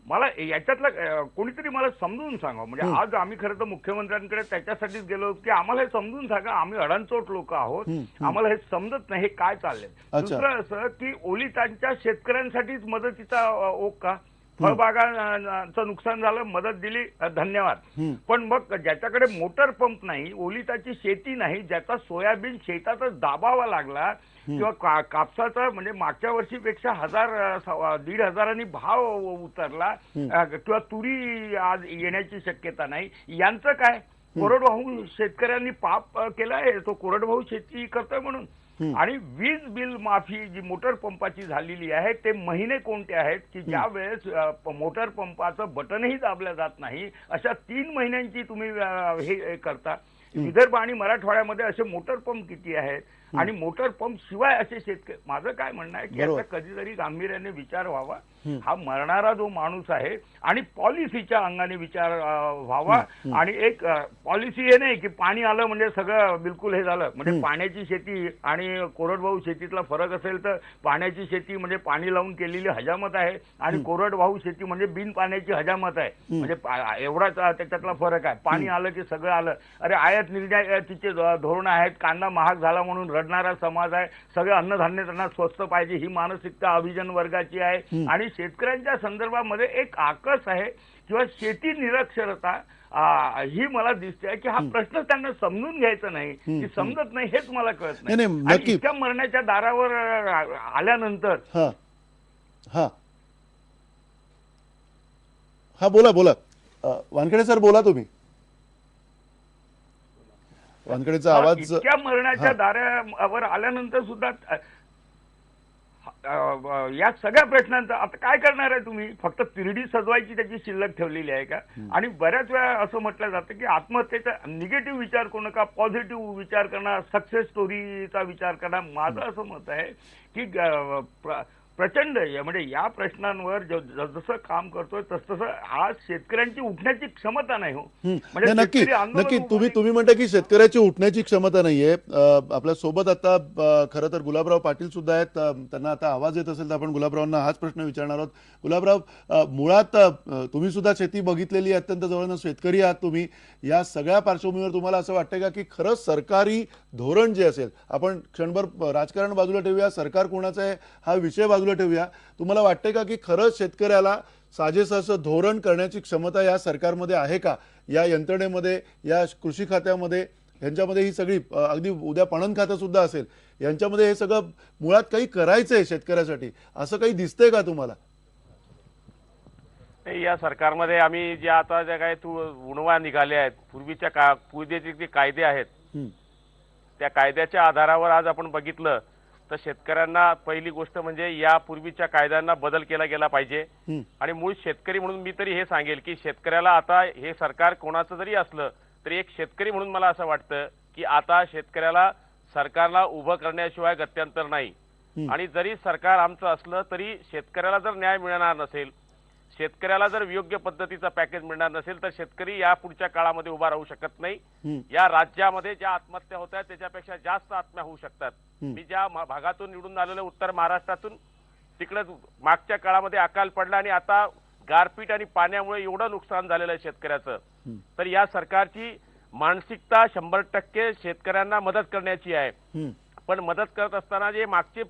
मला याच्यातलं कोणीतरी मला समजून सांगा. म्हणजे आज आम्ही खरं तर मुख्यमंत्र्यांकडे त्याच्यासाठीच गेलो की आम्हाला हे समजून सांगा, आम्ही अडाणचोट लोक आहोत, आम्हाला हे समजत नाही हे काय चाललंय. दुसरं असं की ओलितांच्या शेतकऱ्यांसाठीच मदतीचा ओघ का? फळबागांचं नुकसान झालं, मदत दिली, धन्यवाद. पण मग ज्याच्याकडे मोटर पंप नाही, ओलिताची शेती नाही, ज्याचा सोयाबीन शेतातच दाबावा लागला, किंवा कापसाचा म्हणजे मागच्या वर्षीपेक्षा 1000-1500 भाव उतरला, किंवा तुरी आज येण्याची शक्यता नाही, यांचं काय? कोरडवाहू शेतकऱ्यांनी पाप केलाय, तो कोरडवाहू शेती करतोय म्हणून. आणि वीज बिल माफी जी मोटर पंपाची झालेली आहे ते महिने कोणते आहेत की ज्या वेळेस मोटर पंपाचं बटनही दाबलं जात नाही, अशा 3 महिन्यांची तुम्ही हे करता. विदर्भ आणि मराठवाड्यामध्ये असे मोटर पंप किती आहेत, आणि मोटर पंप शिवाय असे शेतकरी. माझं काय म्हणणं आहे की याचा कधीतरी गांभीर्याने विचार व्हावा. हा मरणारा जो माणूस आहे आणि पॉलिसीच्या अंगाने विचार व्हावा. आणि एक पॉलिसी हे नाही की पाणी आलं म्हणजे सगळं बिलकुल हे झालं. म्हणजे पाण्याची शेती आणि कोरडवाहू शेतीतला फरक असेल तर पाण्याची शेती म्हणजे पाणी लावून केलेली हजामत आहे, आणि कोरडवाहू शेती म्हणजे बिन पाण्याची हजामत आहे. म्हणजे एवढाच त्याच्यातला फरक आहे. पाणी आलं की सगळं आलं. अरे आयात निर्यातीचे धोरण आहेत, कांदा महाग झाला म्हणून रडणारा समाज आहे, सगळं अन्नधान्य त्यांना स्वस्त पाहिजे ही मानसिकता अभिजन वर्गाची आहे. आणि शेतकऱ्यांच्या संदर्भामध्ये एक आकस आहे किंवा शेती निरक्षरता ही मला दिसते की हा प्रश्न त्यांना समजून घ्यायचा नाही, की समजत नाही हेच मला कळत नाही. आणि इतक्या मरण्याच्या दारावर आल्यानंतर हा बोला वानखेडे सर, बोला तुम्ही. वानखेडेचा आवाज. इतक्या मरण्याच्या दारावर आल्यानंतर सुद्धा या सगळ्या प्रश्नांचा आता काय करणार आहे तुम्ही? फक्त तिरडी सजवायची त्याची शिल्लक ठेवलेली आहे का? आणि बऱ्याच वेळा असं म्हटलं जातं की आत्महत्येचा निगेटिव्ह विचार करू नका, पॉझिटिव्ह विचार करणार, सक्सेस स्टोरीचा विचार करणार. माझं असं मत आहे की प्रचंड म्हणजे या प्रश्नांवर जसं काम करतोय तसं आज शेतकऱ्यांची उठण्याची क्षमता नाही हो. म्हणजे नक्की तुम्ही म्हणता की शेतकऱ्याची उठण्याची क्षमता नाहीये. आपल्या सोबत आता खरं तर गुलाबराव पाटील सुद्धा आहेत, त्यांना आता आवाज येत असेल तर आपण गुलाबरावांना हाच प्रश्न विचारणार आहोत. गुलाबराव, मुळात तुम्ही सुद्धा शेती बघितलेली, अत्यंत जवळनं शेतकरी आहात तुम्ही. या सगळ्या पार्श्वभूमीवर तुम्हाला असं वाटतंय का की खरंच सरकारी धोरण जे असेल, आपण क्षणभर राजकारण बाजूला ठेवूया, सरकार कोणाचं आहे हा विषय बाजूला ठेवूया, तुम्हाला वाटतंय का की खरंच शेतकऱ्याला साजेसं असं धोरण करण्याची क्षमता या सरकारमध्ये आहे का? या यंत्रणेमध्ये, या कृषी खात्यामध्ये, यांच्यामध्ये ही सगळी, अगदी उद्या पणन खातं सुद्धा असेल, यांच्यामध्ये हे सगळं मुळात काही करायचंय शेतकऱ्यासाठी, असं काही दिसतंय का तुम्हाला? या सरकारमध्ये आम्ही जे आता ज्या काय उणवा निघाले आहेत, पूर्वीचे जे कायदे आहेत त्या कायद्याच्या आधारावर आज आपण बघितलं तर शेतकऱ्यांना पहिली गोष्ट म्हणजे या पूर्वीच्या कायद्यांना बदल केला गेला पाहिजे. आणि मूळ शेतकरी म्हणून मी तरी हे सांगेल की शेतकऱ्याला आता हे सरकार कोणाचं जरी असलं तरी एक शेतकरी म्हणून मला असं वाटतं की आता शेतकऱ्याला सरकारला उभं करण्याशिवाय गत्यंतर नाही. आणि जरी सरकार आमचं असलं तरी शेतकऱ्याला जर न्याय मिळणार नसेल, शेतकऱ्याला जर योग्य पद्धतीचा पॅकेज मिळणार नसेल तर शेतकरी या पुढच्या काळामध्ये उभा राहू शकत नाही. या राज्यामध्ये ज्या आत्महत्या होत आहेत त्याच्यापेक्षा जास्त आत्महत्या होऊ शकतात. मी ज्या भागातून निवडून आलेलो उत्तर महाराष्ट्रातून, तिकडे मागच्या काळामध्ये अकाल पडला आणि आता गारपीट आणि पाण्यामुळे एवढं नुकसान झालेलं आहे शेतकऱ्याचं. तर या सरकारची मानसिकता 100% शेतकऱ्यांना मदत करण्याची आहे. पण मदत करत असताना जे मागचे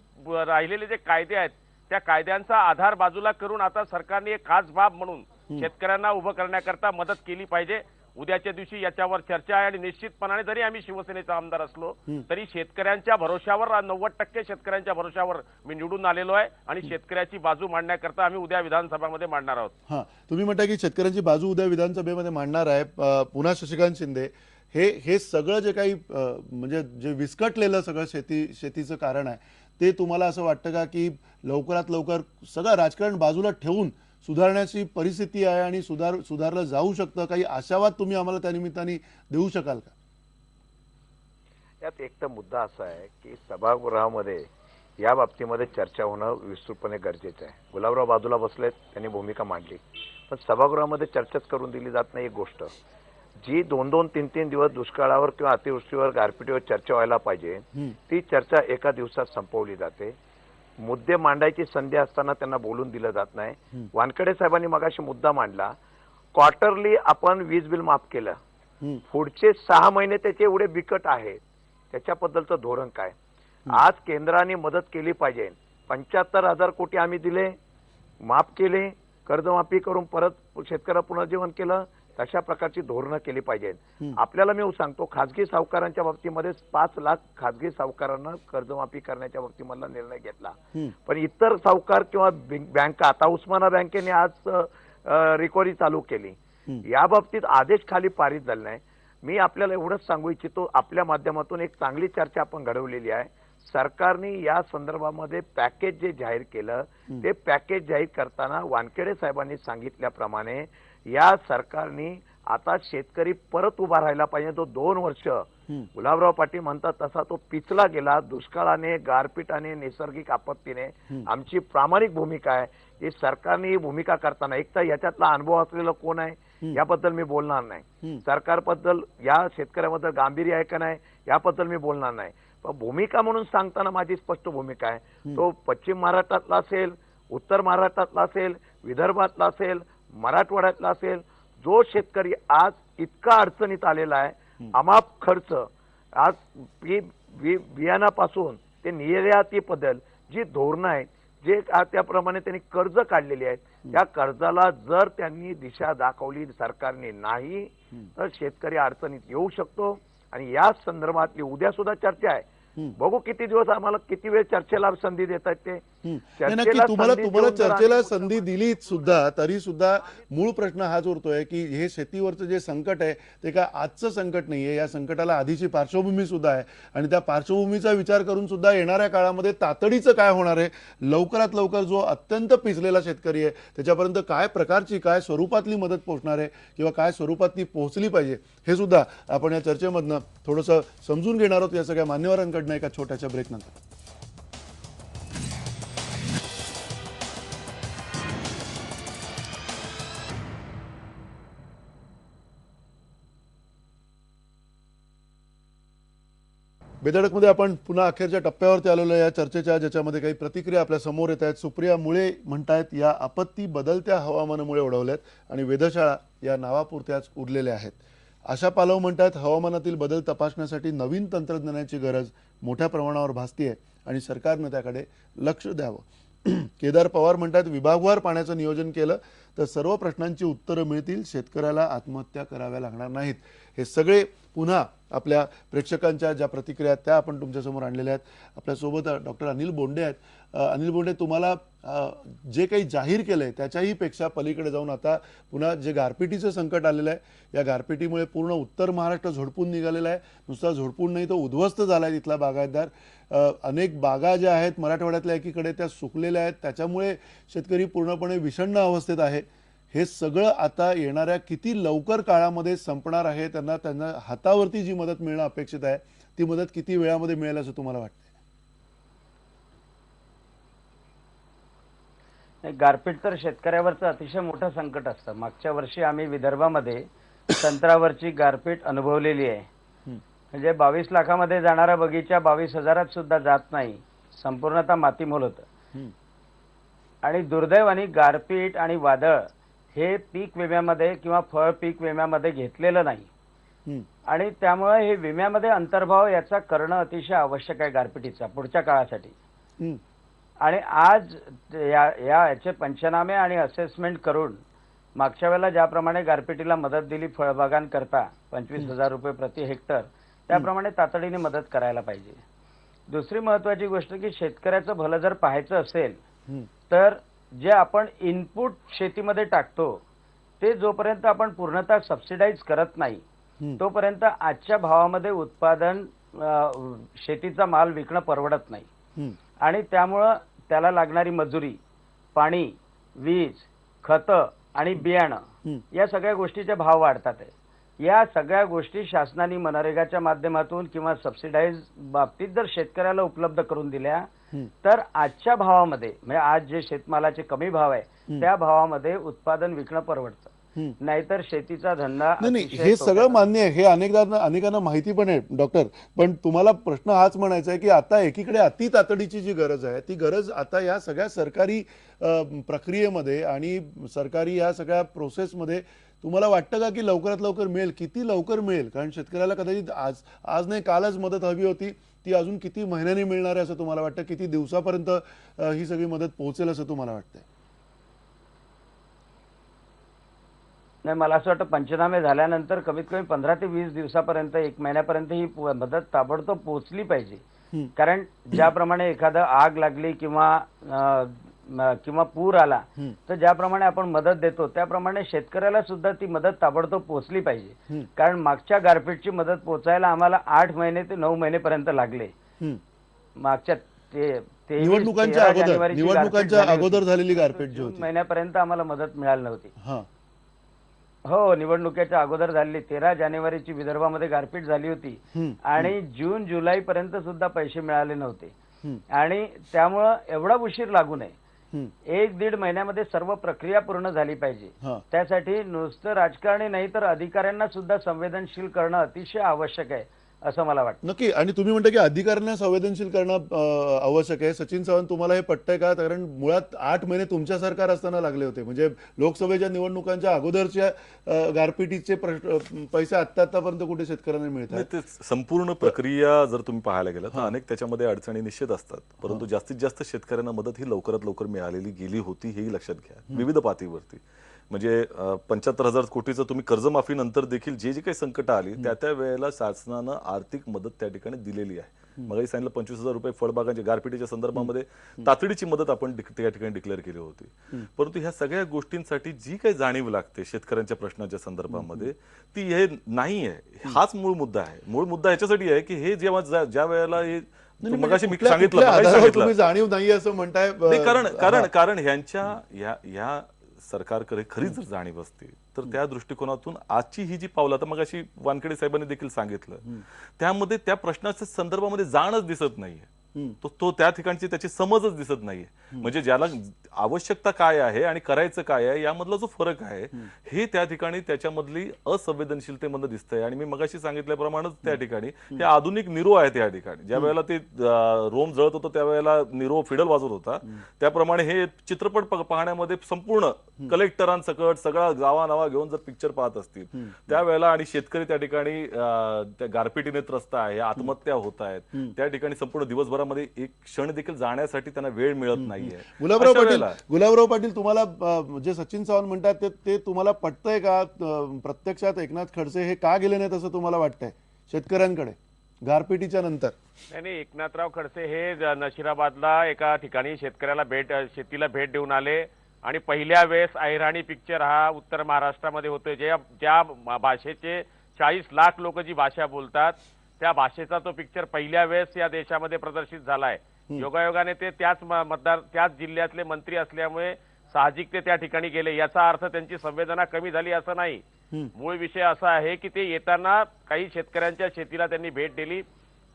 राहिलेले जे कायदे आहेत त्या कायद्यांचा आधार बाजूला करून आता सरकारने एक खास बाब म्हणून शेतकऱ्यांना उभं करण्याकरता मदत केली पाहिजे. उद्याच्या दिवशी याच्यावर चर्चा आहे आणि निश्चितपणाने जरी आम्ही शिवसेनेचा आमदार असलो तरी शेतकऱ्यांच्या भरोशावर 90% शेतकऱ्यांच्या भरोशावर मी निवडून आलेलो आहे आणि शेतकऱ्याची बाजू मांडण्याकरता आम्ही उद्या विधानसभामध्ये मांडणार आहोत. हां, तुम्ही म्हणता की शेतकऱ्यांची बाजू उद्या विधानसभेमध्ये मांडणार आहे. पुन्हा शशिकांत शिंदे, हे सगळं जे काही म्हणजे जे विस्कटलेलं सगळं शेतीचं कारण आहे ते तुम्हाला असं वाटतं का की लवकरात लवकर सगळं राजकारण बाजूला ठेवून सुधारण्याची परिस्थिती आहे आणि सुधारलं जाऊ शकतं? काही आशावाद तुम्ही आम्हाला त्या निमित्ताने देऊ शकाल का? यात एक तर मुद्दा असा आहे की सभागृहामध्ये या बाबतीमध्ये चर्चा होणं विस्तृतपणे गरजेचं आहे. गुलाबराव बाजूला बसलेत, त्यांनी भूमिका मांडली, पण सभागृहामध्ये चर्चाच करून दिली जात नाही. एक गोष्ट जी 2-2, 3-3 दिवस दुष्काळावर किंवा अतिवृष्टीवर, गारपिटीवर चर्चा व्हायला पाहिजे ती चर्चा एका दिवसात संपवली जाते. मुद्दे मांडायची संधी असताना त्यांना बोलून दिलं जात नाही. वानखेडे साहेबांनी मगाशी मुद्दा मांडला, क्वार्टरली आपण वीज बिल माफ केलं, पुढचे 6 महिने त्याचे एवढे बिकट आहेत, त्याच्याबद्दलचं धोरण काय? आज केंद्राने मदत केली पाहिजे. 75,000 कोटी आम्ही दिले, माफ केले, कर्जमाफी करून परत शेतकऱ्याला पुनर्जीवन केलं. तशा प्रकारची धोरणं केली पाहिजेत. आपल्याला मी सांगतो, खाजगी सावकारांच्या बाबतीमध्ये 5 लाख खाजगी सावकारांना कर्जमाफी करण्याच्या बाबतीमधला निर्णय घेतला, पण इतर सावकार किंवा बँका, आता उस्माना बँकेने आज रिकव्हरी चालू केली, या बाबतीत आदेश खाली पारित झाले नाही. मी आपल्याला एवढंच सांगू इच्छितो, आपल्या माध्यमातून एक चांगली चर्चा आपण घडवलेली आहे. सरकारने या संदर्भामध्ये पॅकेज जे जाहीर केलं ते पॅकेज जाहीर करताना वानखेडे साहेबांनी सांगितल्याप्रमाणे या सरकारने आता शेतकरी परत उभा राहायला पाहिजे. तो 2 वर्ष गुलाबराव पाटील म्हणतात तसा तो पिचला गेला. दुष्काळाने, गारपीटाने, नैसर्गिक आपत्तीने. आमची प्रामाणिक भूमिका आहे की सरकारने ही भूमिका करताना एक तर याच्यातला अनुभव असलेला कोण आहे याबद्दल मी बोलणार नाही, सरकारबद्दल या शेतकऱ्याबद्दल गांभीर्य आहे का नाही याबद्दल मी बोलणार नाही, पण भूमिका म्हणून सांगताना माझी स्पष्ट भूमिका आहे. तो पश्चिम महाराष्ट्रातला असेल, उत्तर महाराष्ट्रातला असेल, विदर्भातला असेल, मराठवाड्यातला असेल, जो शेतकरी आज इतका अडचणीत आलेला आहे, अमाप खर्च, आज बियाणापासून ते निर्यातीबद्दल जी धोरणं आहेत, जे त्याप्रमाणे त्यांनी कर्ज काढलेली आहेत, त्या कर्जाला जर त्यांनी दिशा दाखवली सरकारने नाही तर शेतकरी अडचणीत येऊ शकतो. आणि या संदर्भातली उद्या सुद्धा चर्चा आहे. बघू किती दिवस आम्हाला किती वेळ चर्चेला संधी देतात ते. नक्की तुम्हाला चर्चेला संधी दिली सुद्धा तरी सुद्धा मूळ प्रश्न हाच उरतोय की हे शेतीवरचं जे संकट आहे ते काय आजचं संकट नाहीये. या संकटाला आधीची पार्श्वभूमी सुद्धा आहे आणि त्या पार्श्वभूमीचा विचार करून सुद्धा येणाऱ्या काळामध्ये तातडीचं काय होणार आहे, लवकरात लवकर जो अत्यंत पिचलेला शेतकरी आहे त्याच्यापर्यंत काय प्रकारची, काय स्वरूपातली मदत पोहोचणार आहे किंवा काय स्वरूपात ती पोहोचली पाहिजे हे सुद्धा आपण या चर्चेमधनं थोडंसं समजून घेणार आहोत या सगळ्या मान्यवरांकडनं एका छोट्याशा ब्रेक नंतर. बेधडकमध्ये आपण पुन्हा अखेरच्या टप्प्यावरती आलेलो या चर्चेच्या, ज्याच्यामध्ये काही प्रतिक्रिया आपल्या समोर येत आहेत. सुप्रिया मुळे म्हणतायत या आपत्ती बदलत्या हवामानामुळे ओढवल्यात आणि वेधशाळा या नावापुरत्याच उरलेल्या आहेत. आशा पालव म्हणतात हवामानातील बदल तपासण्यासाठी नवीन तंत्रज्ञानाची गरज मोठ्या प्रमाणावर भासतीये आणि सरकारनं त्याकडे लक्ष द्यावं. केदार पवार म्हणतात विभागवार पाण्याचं नियोजन केलं तर सर्व प्रश्नांची उत्तरं मिळतील, शेतकऱ्याला आत्महत्या कराव्या लागणार नाहीत. हे सगळे पुन्हा आपल्या प्रेक्षकांच्या ज्या प्रतिक्रिया आहेत त्या आपण तुमच्यासमोर आणलेल्या आहेत. आपल्यासोबत डॉक्टर अनिल बोंडे आहेत. अनिल बोंडे, तुम्हाला जे काही जाहीर केलंय त्याच्याही पेक्षा पलीकडे जाऊन आता पुन्हा जे गारपिटीचं संकट आलेलं आहे, या गारपिटीमुळे पूर्ण उत्तर महाराष्ट्र झोडपून निघालेला आहे. नुसता झोडपून नाही, तो उद्ध्वस्त झाला आहे तिथला बागायतदार. अनेक बागा ज्या आहेत मराठवाड्यातल्या एकीकडे त्या सुकलेल्या आहेत, त्याच्यामुळे शेतकरी पूर्णपणे विषण्ण अवस्थेत आहे. हे सगळं आता येणाऱ्या किती लवकर काळामध्ये संपणार आहे, त्यांना हातावरती जी मदत मिळणं अपेक्षित आहे ती मदत किती वेळामध्ये मिळेल असं तुम्हाला वाटतं? गारपीट तर शेतकऱ्यावरचं अतिशय मोठं संकट असतं. मागच्या वर्षी आम्ही विदर्भामध्ये संत्र्यावरची गारपीट अनुभवलेली आहे. म्हणजे 22 लाखामध्ये जाणारा बगीचा 22,000 सुद्धा जात नाही, संपूर्णतः मातीमोल होतं. आणि दुर्दैवाने गारपीट आणि वादळ हे पीक विम्यामध्ये किंवा फळ पीक विम्यामध्ये घेतलेलं नाही. आणि त्यामुळे हे विम्यामध्ये अंतर्भाव याचा करणं अतिशय आवश्यक आहे गारपिटीचा पुढच्या काळासाठी. आणि आज याचे पंचनामे आणि असेसमेंट करून मागच्या वेळेला ज्याप्रमाणे गारपिटीला मदत दिली फळबागांकरता 25,000 रुपये प्रति हेक्टर, त्याप्रमाणे तातडीने मदत करायला पाहिजे. दुसरी महत्वाची गोष्ट की शेतकऱ्याचं भलं जर पाहायचं असेल तर जे आपण इनपुट शेतीमध्ये टाकतो ते जोपर्यंत आपण पूर्णतः सबसिडाईज करत नाही तोपर्यंत आजच्या भावामध्ये उत्पादन शेतीचा माल विकणं परवडत नाही. आणि त्यामुळं त्याला लागणारी मजुरी, पाणी, वीज, खतं आणि बियाणं या सगळ्या गोष्टीचे भाव वाढतात आहे. या सगळ्या गोष्टी शासनाने मनरेगाच्या माध्यमातून किंवा सबसिडाईज बाबतीत जर शेतकऱ्याला उपलब्ध करून दिल्या तर आजच्या भावामध्ये म्हणजे आज जे शेतमालाचे कमी भाव आहे त्या भावामध्ये उत्पादन विकणं परवडतं. नाहीतर शेतीचा धंदा नाही, हे सगळं मान्य आहे, हे अनेकांना माहिती पण आहे डॉक्टर. पण तुम्हाला प्रश्न हाच म्हणायचा आहे की आता एकीकडे अति तातडीची जी गरज आहे ती गरज आता या सगळ्या सरकारी प्रक्रियेमध्ये आणि सरकारी या सगळ्या प्रोसेसमध्ये तुम्हाला वाटतं का की लवकरात लवकर मिळेल? किती लवकर मिळेल? कारण शेतकऱ्याला कदाचित आज नाही कालच मदत हवी होती, ती अजून किती महिन्यांनी मिळणार आहे असं तुम्हाला वाटतं? किती दिवसापर्यंत ही सगळी मदत पोहोचेल असं तुम्हाला वाटतंय? नाही, मला असं वाटतं पंचनामे झाल्यानंतर कमीत कमी 15 ते 20 दिवसापर्यंत 1 महिन्यापर्यंत ही मदत ताबडतोब पोहोचली पाहिजे. कारण ज्याप्रमाणे एखादं आग लागली किंवा पूर आला तर ज्याप्रमाणे आपण मदत देतो त्याप्रमाणे शेतकऱ्याला सुद्धा ती मदत ताबडतोब पोहोचली पाहिजे. कारण मागच्या गारपीटची मदत पोहोचायला आम्हाला 8 महिने ते 9 महिनेपर्यंत लागले. मागच्या निवडणुकांच्या अगोदर झालेली गारपीट जी होती महिन्यापर्यंत आम्हाला मदत मिळाली नव्हती. हो, निवडणुकीच्या अगोदर झालेली 13 जानेवारीची विदर्भामध्ये गारपीट झाली होती आणि जून जुलै पर्यंत सुद्धा पैसे मिळाले नव्हते. आणि त्यामुळं एवढा उशीर लागू नये, 1-1.5 महिन्यामध्ये सर्व प्रक्रिया पूर्ण झाली पाहिजे. त्यासाठी नुसतं राजकारणी नाही तर अधिकाऱ्यांना सुद्धा संवेदनशील करणं अतिशय आवश्यक आहे असं मला वाटतं. नक्की. आणि तुम्ही म्हणता की अधिकाऱ्यांना संवेदनशील करणं आवश्यक आहे. सचिन सावंत, तुम्हाला हे पटतंय का? कारण मुळात 8 महिने तुमच्या सरकार असताना लागले होते. म्हणजे लोकसभेच्या निवडणुकांच्या अगोदरच्या गारपिटीचे पैसे आतापर्यंत कुठे शेतकऱ्यांना मिळतात? ते संपूर्ण प्रक्रिया जर तुम्ही पाहायला गेलं तर अनेक त्याच्यामध्ये अडचणी निश्चित असतात, परंतु जास्तीत जास्त शेतकऱ्यांना मदत ही लवकरात लवकर मिळालेली गेली होती हेही लक्षात घ्या विविध पातळीवरती. म्हणजे 75,000 कोटीचं तुम्ही कर्जमाफी नंतर देखील जे काही संकट आली त्या वेळेला शासनानं आर्थिक मदत त्या ठिकाणी दिलेली आहे. मगाही सांगितलं 25,000 रुपये फळबागांच्या गारपिटीच्या संदर्भामध्ये तातडीची मदत आपण त्या ठिकाणी डिक्लेअर केली होती. परंतु ह्या सगळ्या गोष्टींसाठी जी काही जाणीव लागते शेतकऱ्यांच्या प्रश्नाच्या संदर्भामध्ये ती हे नाही आहे. हाच मूळ मुद्दा आहे. मूळ मुद्दा याच्यासाठी आहे की हे जेव्हा ज्या वेळेला मगाशी मी सांगितलं जाणीव नाही असं म्हणताय. कारण ह्या सरकारकडे खरीच जर जाणीव असते तर त्या दृष्टिकोनातून आजची ही जी पावलं आता मगाशी वानखेडे साहेबांनी देखील सांगितलं त्यामध्ये त्या प्रश्नाच्या संदर्भामध्ये जाणच दिसत नाहीये. तो त्या ठिकाणची त्याची समजच दिसत नाहीये. म्हणजे ज्याला आवश्यकता काय आहे आणि करायचं काय आहे यामधला जो फरक आहे हे त्या ठिकाणी त्याच्यामधली असंवेदनशीलतेमध्ये दिसतंय. आणि मी मगाशी सांगितल्याप्रमाणेच त्या ठिकाणी हे आधुनिक निरो आहे. त्या ठिकाणी ज्या वेळेला ते रोम जळत होतं त्यावेळेला निरो फिडल वाजवत होता, त्याप्रमाणे हे चित्रपट पाहण्यामध्ये संपूर्ण कलेक्टरांसकट सगळा गावा नावा घेऊन जर पिक्चर पाहत असतील त्यावेळेला आणि शेतकरी त्या ठिकाणी त्या गारपिटीने त्रस्त आहे, आत्महत्या होत आहेत, त्या ठिकाणी संपूर्ण दिवसभर एक क्षण देखील जाण्यासाठी त्यांना वेळ मिळत नाहीये. गुलाबराव पाटील, तुम्हाला जे सचिन सावंत म्हणतात ते तुम्हाला पटतंय का? प्रत्यक्षात एकनाथ खडसे हे का गेले नाहीत असं तुम्हाला वाटतंय शेतकऱ्यांकडे गारपिटीच्या नंतर? नाही, एकनाथराव खडसे हे नशिराबादला एका ठिकाणी शेतीला भेट देऊन आले आणि पहिल्या वेळेस अहिराणी पिक्चर हा उत्तर महाराष्ट्रामध्ये होतोय. ज्या भाषेचे 40 लाख लोक जी भाषा बोलतात त्या भाषेचा तो पिक्चर पहिल्या वेळेस या देशामध्ये प्रदर्शित झालाय. योगायोगाने ते त्याच जिल्ह्यातले मंत्री असल्यामुळे साहजिक ते त्या ठिकाणी गेले. याचा अर्थ त्यांची संवेदना कमी झाली असं नाही. मूळ विषय असा आहे की ते येताना काही शेतकऱ्यांच्या शेतीला त्यांनी भेट दिली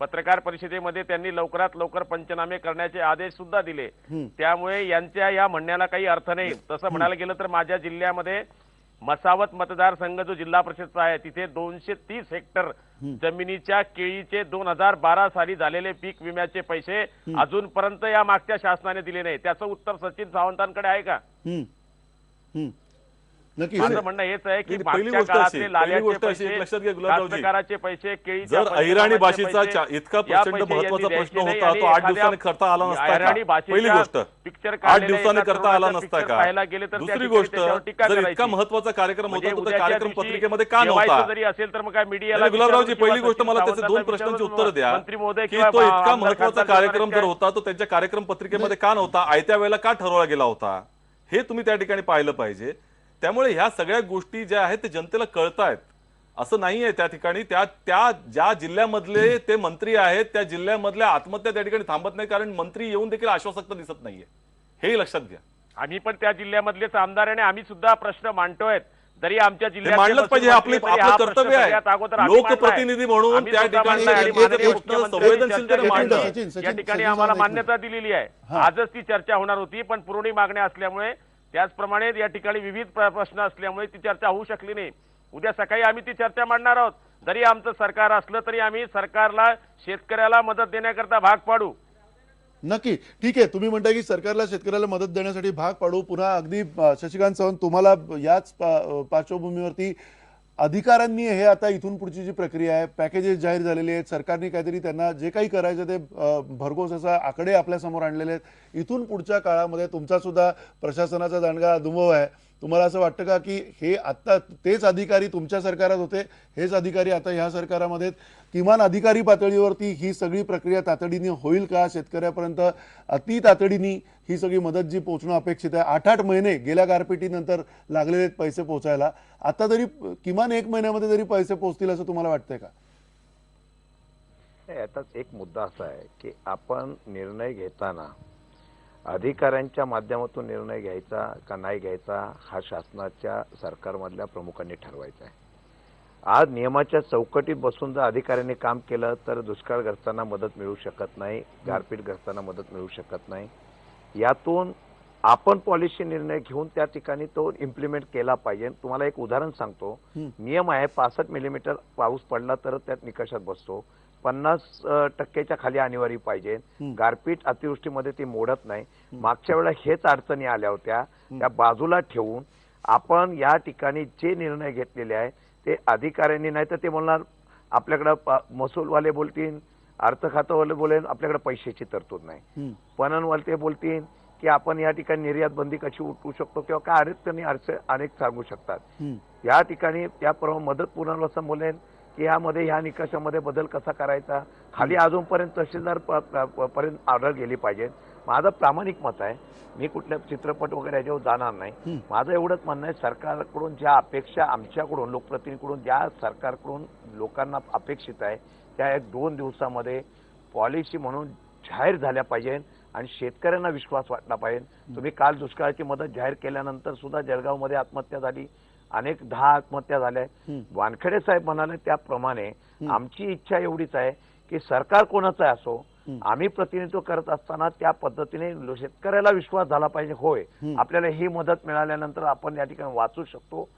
पत्रकार परिषदेमध्ये त्यांनी लवकरात लवकर पंचनामे करण्याचे आदेश सुद्धा दिले. त्यामुळे यांच्या या म्हणण्याला काही अर्थ नाही. तसं म्हणायला गेलं तर माझ्या जिल्ह्यामध्ये मसावत मतदारसंघ जो जिल्हा परिषदचा आहे तिथे 230 हेक्टर जमिनीच्या केळीचे 2012 साली झालेले पीक विम्याचे पैसे अजूनपर्यंत या मागच्या शासनाने दिले नाही. त्याचं उत्तर सचिन सावंतांकडे आहे का? नक्की माझं म्हणणं हेच आहे की पहिली मागच्या गोष्ट काळातले अशी लाल्याचे एक लक्षात घ्या गुलाबरावजी, कास्तकाराचे पैसे, केळीच्या जर अहिराणी पंचनाम्याचे भाषेचा पैसे, इतका या प्रचंड पैसे महत्वाचा यांनी प्रश्न द्यायचे होता नाही. तो 8 आणि दिवसांनी करता आला नसता अहिराणी का? भाषेच्या पहिली गोष्ट पिक्चर 8 काढलेल्या दिवसांनी एका करता आला तरुणाचं नसता पिक्चर का? पाहायला गेले तर त्या दुसरी ठिकाणी गोष्ट, त्याच्यावर टीका जर करायची. इतका महत्वाचा कार्यक्रम म्हणजे होता तो त्या उद्याच्या कार्यक्रम दिवशी पत्रिकेमध्ये का जेवायचं नव्हता? जरी असेल तर मग काय मीडियाला गुलाबरावजी, विचारून पहिली गोष्ट किंवा मला त्याचे सचिन 2 सावंतांना प्रश्नांची विचारून उत्तर द्या मंत्री महोदय की किंवा तो इतका आमदार महत्वाचा खासदार कार्यक्रम जर काय? होता तो त्यांच्या कार्यक्रम पत्रिकेमध्ये का नव्हता? आयत्या वेळेला का ठरवला गेला होता? हे तुम्ही त्या ठिकाणी पाहिलं पाहिजे. त्यामुळे ह्या सगळ्या गोष्टी ज्या आहेत ते जनतेला कळतायत. असं नाहीये त्या ठिकाणी त्या ज्या जिल्ह्यामधले ते मंत्री आहेत त्या जिल्ह्यामधल्या आत्महत्या त्या ठिकाणी थांबत नाही, कारण मंत्री येऊन देखील आश्वासकता दिसत नाहीये. हेही लक्षात घ्या. आम्ही पण त्या जिल्ह्यामधलेच आमदार आणि आम्ही सुद्धा प्रश्न मांडतोय. जरी आमच्या हे जिल्ह्यात मांडलंच पाहिजे, आपलं कर्तव्य आहे. लोकप्रतिनिधी म्हणून त्या ठिकाणी संवेदनशीलतेने मांडणं. या ठिकाणी आम्हाला मान्यता दिलेली आहे. आजच ती चर्चा होणार होती, पण पुरवणी मागण्या असल्यामुळे त्याचप्रमाणे या ठिकाणी विविध प्रश्न असल्यामुळे ती चर्चा होऊ शकली नाही. उद्या सकाळी आम्ही ती चर्चा मांडणार आहोत. जरी आमचं सरकार असलं तरी आम्ही सरकारला शेतकऱ्याला मदत देण्याकरता भाग पाडू. नक्की, ठीक आहे. तुम्ही म्हणता की सरकारला शेतकऱ्याला मदत देण्यासाठी भाग पाडू. पुन्हा अगदी शशिकांत सावंत, तुम्हाला याच पार्श्वभूमीवरती अधिकाऱ्यांनी हे आता इथून पुढची जी प्रक्रिया आहे, पॅकेजेस जाहीर झालेले आहेत, सरकारने काहीतरी त्यांना जे काही करायचं ते भरघोस असा आकडे आपल्या समोर आणलेले आहेत. इथून पुढच्या काळामध्ये तुमचा सुद्धा प्रशासनाचा दांडगा अनुभव आहे. तुम्हाला असं वाटतं का की हे आता तेच अधिकारी तुमच्या सरकारात होते, हेच अधिकारी आता ह्या सरकारामध्ये किमान अधिकारी पातळीवरती ही सगळी प्रक्रिया तातडीने होईल का? शेतकऱ्यापर्यंत अति तातडीने ही सगळी मदत जी पोहोचणं अपेक्षित आहे. 8-8 महिने गेल्या गारपिटीनंतर लागलेले आहेत पैसे पोहोचायला. आता तरी किमान 1 महिन्यामध्ये तरी पैसे पोहोचतील असं तुम्हाला वाटतंय का? आता एक मुद्दा असा आहे की आपण निर्णय घेताना अधिकाऱ्यांच्या माध्यमातून निर्णय घ्यायचा का नाही घ्यायचा हा शासनाच्या सरकारमधल्या प्रमुखांनी ठरवायचा आहे. आज नियमाच्या चौकटीत बसून जर अधिकाऱ्यांनी काम केलं तर दुष्काळग्रस्तांना मदत मिळू शकत नाही, गारपीटग्रस्तांना मदत मिळू शकत नाही. यातून आपण पॉलिसी निर्णय घेऊन त्या ठिकाणी तो इम्प्लिमेंट केला पाहिजे. तुम्हाला एक उदाहरण सांगतो. नियम आहे 65 मिलीमीटर पाऊस पडला तर त्यात निकषात बसतो. 50% खाली अनिवार्य पाहिजे. गारपीट अतिवृष्टीमध्ये ती मोडत नाही. मागच्या वेळेला हेच अडचणी आल्या होत्या, त्या बाजूला ठेवून आपण या ठिकाणी जे निर्णय घेतलेले आहे ते अधिकाऱ्यांनी, नाही तर ते बोलणार आपल्याकडे महसूलवाले बोलतील, अर्थ खातंवाले बोलेल आपल्याकडे पैशाची तरतूद नाही, पणनवाले ते बोलतील की आपण या ठिकाणी निर्यात बंदी कशी उठवू शकतो किंवा काय अनेक सांगू शकतात. या ठिकाणी त्याप्रमाणे मदत पुनर्वसन बोलेल की यामध्ये ह्या निकषामध्ये बदल कसा करायचा. खाली अजूनपर्यंत तहसीलदार पर्यंत ऑर्डर गेली पाहिजे. माझं प्रामाणिक मत आहे, मी कुठल्या चित्रपट वगैरे याच्यावर जाणार नाही. माझं एवढंच म्हणणं आहे, सरकारकडून ज्या अपेक्षा आमच्याकडून लोकप्रतिनिधीकडून ज्या सरकारकडून लोकांना अपेक्षित आहे त्या 1-2 दिवसामध्ये पॉलिसी म्हणून जाहीर झाल्या पाहिजे आणि शेतकऱ्यांना विश्वास वाटला पाहिजे. तुम्ही काल दुष्काळाची मदत जाहीर केल्यानंतर सुद्धा जळगावमध्ये आत्महत्या झाली, अनेक 10 आत्महत्या झाल्या. वानखेडे साहेब म्हणाले त्याप्रमाणे आमची इच्छा एवढीच आहे की सरकार कोणाचं असो, आम्ही प्रतिनिधित्व करत असताना त्या पद्धतीने शेतकऱ्याला विश्वास झाला पाहिजे, होय आपल्याला ही मदत मिळाल्यानंतर आपण या ठिकाणी वाचू शकतो.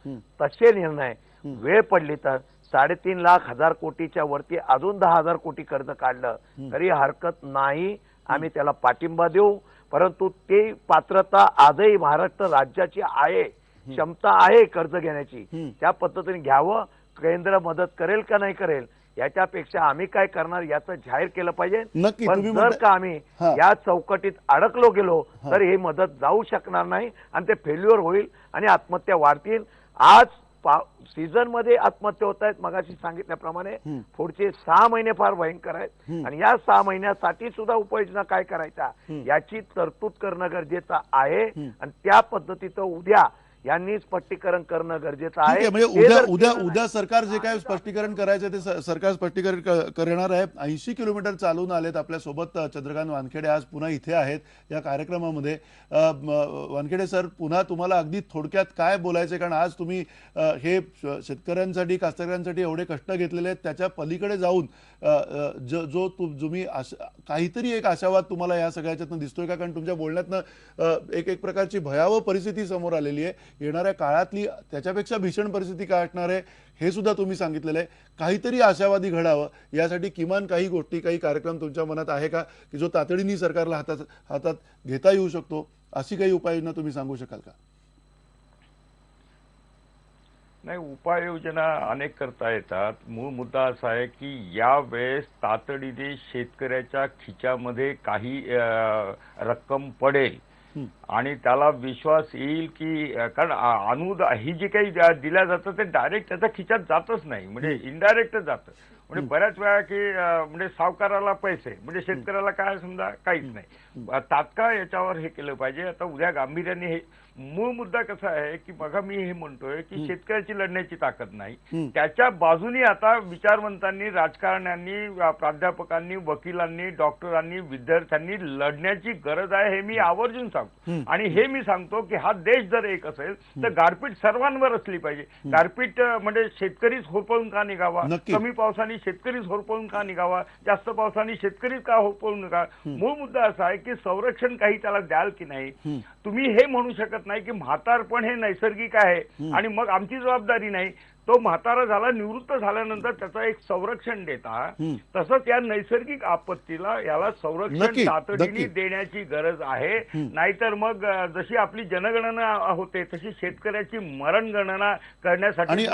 तसे निर्णय वेळ पडली तर 3.5 लाख हजार कोटीच्या वरती अजून 10,000 कोटी कर्ज काढलं तरी हरकत नाही, आम्ही त्याला पाठिंबा देऊ. परंतु ते पात्रता आजही महाराष्ट्र राज्याची आहे, क्षमता आहे कर्ज घेण्याची, त्या पद्धतीने घ्यावं. केंद्र मदत करेल का नाही करेल याच्यापेक्षा आम्ही काय करणार याचं जाहीर केलं पाहिजे. पण जर का आम्ही या चौकटीत अडकलो गेलो तर ही मदत जाऊ शकणार नाही आणि ते फेल्युअर होईल आणि आत्महत्या वाढतील. आज सीझन मध्ये आत्महत्या होत आहेत, मगाशी सांगितल्याप्रमाणे पुढचे 6 महिने फार भयंकर आहेत आणि या 6 महिन्यासाठी सुद्धा उपाययोजना काय करायच्या याची तरतूद करणं गरजेचं आहे. आणि त्या पद्धतीचं उद्या यांनी स्पष्टीकरण करणं गरजेचं ठीक आहे. आहे, म्हणजे ते जर उद्या केलं उद्या सरकार जे काय स्पष्टीकरण करायचं ते सरकार स्पष्टीकरण करणार आहे. 80 किलोमीटर चालून आलेत आपल्या सोबत चंद्रकांत वानखेडे आज पुन्हा इथे आहेत या कार्यक्रमामध्ये. वानखेडे सर, पुन्हा तुम्हाला अगदी थोडक्यात काय बोलायचं, कारण आज तुम्ही हे शेतकऱ्यांसाठी कास्तकारांसाठी एवढे कष्ट घेतलेले आहेत, त्याच्या पलीकडे जाऊन जो तुम्ही काहीतरी एक आशावाद तुम्हाला या सगळ्याच्यातनं दिसतोय का? कारण तुमच्या बोलण्यातनं एक प्रकारची भयावह परिस्थिती समोर आलेली आहे. येणाऱ्या काळातली त्याच्यापेक्षा भीषण परिस्थिती काय असणार आहे हे सुद्धा तुम्ही सांगितलेलं आहे. काहीतरी आशावादी घडावं यासाठी किमान काही गोष्टी, काही कार्यक्रम तुमच्या मनात आहे का की जो तातडीने सरकारला हातात घेता येऊ शकतो? अशी काही उपाययोजना तुम्ही सांगू शकाल का? नाही, उपाययोजना अनेक करता येतात. मूळ मुद्दा असा आहे की यावेळेस तातडीने शेतकऱ्याच्या खिच्यामध्ये काही रक्कम पडेल आणि त्याला विश्वास येईल की कारण अनुदान ही जी काही दिल्या जातं ते डायरेक्ट त्याच्या खिच्यात जातच नाही, म्हणजे इनडायरेक्टच जातं. म्हणजे बऱ्याच वेळा की म्हणजे सावकाराला पैसे, म्हणजे शेतकऱ्याला काय समजा काहीच नाही. तात्काळ याच्यावर हे केलं पाहिजे. आता उद्या गांभीर्याने हे मूळ मुद्दा कसा आहे की बघा, मी हे म्हणतोय की शेतकऱ्याची लढण्याची ताकद नाही. त्याच्या बाजूनी आता विचारवंतांनी, राजकारण्यांनी, प्राध्यापकांनी, वकिलांनी, डॉक्टरांनी, विद्यार्थ्यांनी लढण्याची गरज आहे, हे मी आवर्जून सांगतो. आणि हे मी सांगतो की हा देश जर एक असेल तर गारपीट सर्वांवर असली पाहिजे. गारपीट म्हणजे शेतकरीच होरपळून का निघावा? कमी पावसाने शेतकरीच होरपळून का निघावा? जास्त पावसाने शेतकरीच का होरपळून निघावा? मूळ मुद्दा असा आहे की संरक्षण काही त्याला द्याल की नाही. तुम्ही हे म्हणू शकत नाही की म्हातारपण हे नैसर्गिक आहे आणि मग आमची जबाबदारी नाही. तो म्हातारा झाला, निवृत्त झाल्यानंतर त्याचं एक संरक्षण देता, तसंच या नैसर्गिक आपत्तीला याला संरक्षण तातडीने देण्याची गरज आहे. नाहीतर मग जशी आपली जनगणना होते तशी शेतकऱ्याची मरण गणना करण्यासाठी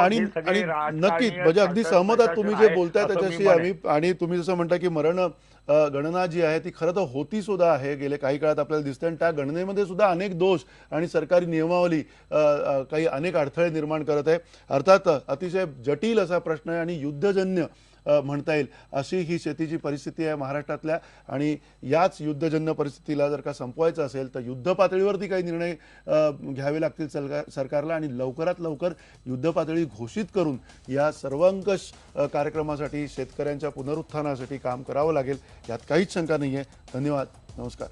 नक्कीच, म्हणजे अगदी सहमत आहात तुम्ही जे बोलताय त्याच्याशी आम्ही. आणि तुम्ही जसं म्हणता की मरण गणना जी आहे ती खरं तर होती सुद्धा आहे, गेल्या काही काळात आपल्याला दिसते. आणि त्या गणनेमध्ये सुद्धा अनेक दोष आणि सरकारी नियमावली काही अनेक अडथळे निर्माण करत आहे. अर्थात अतिशय जटिल असा प्रश्न आहे आणि युद्धजन्य म्हणता येईल अशी ही शेतीची परिस्थिती आहे महाराष्ट्रातल्या. आणि याच युद्धजन्य परिस्थितीला जर का संपवायचं असेल तर युद्ध पातळीवरती काही निर्णय घ्यावे लागतील सरकारला आणि लवकरात लवकर युद्ध पातळी घोषित करून या सर्वंकष कार्यक्रमासाठी, शेतकऱ्यांच्या पुनरुत्थानासाठी काम करावं लागेल, यात काहीच शंका नाही आहे. धन्यवाद, नमस्कार.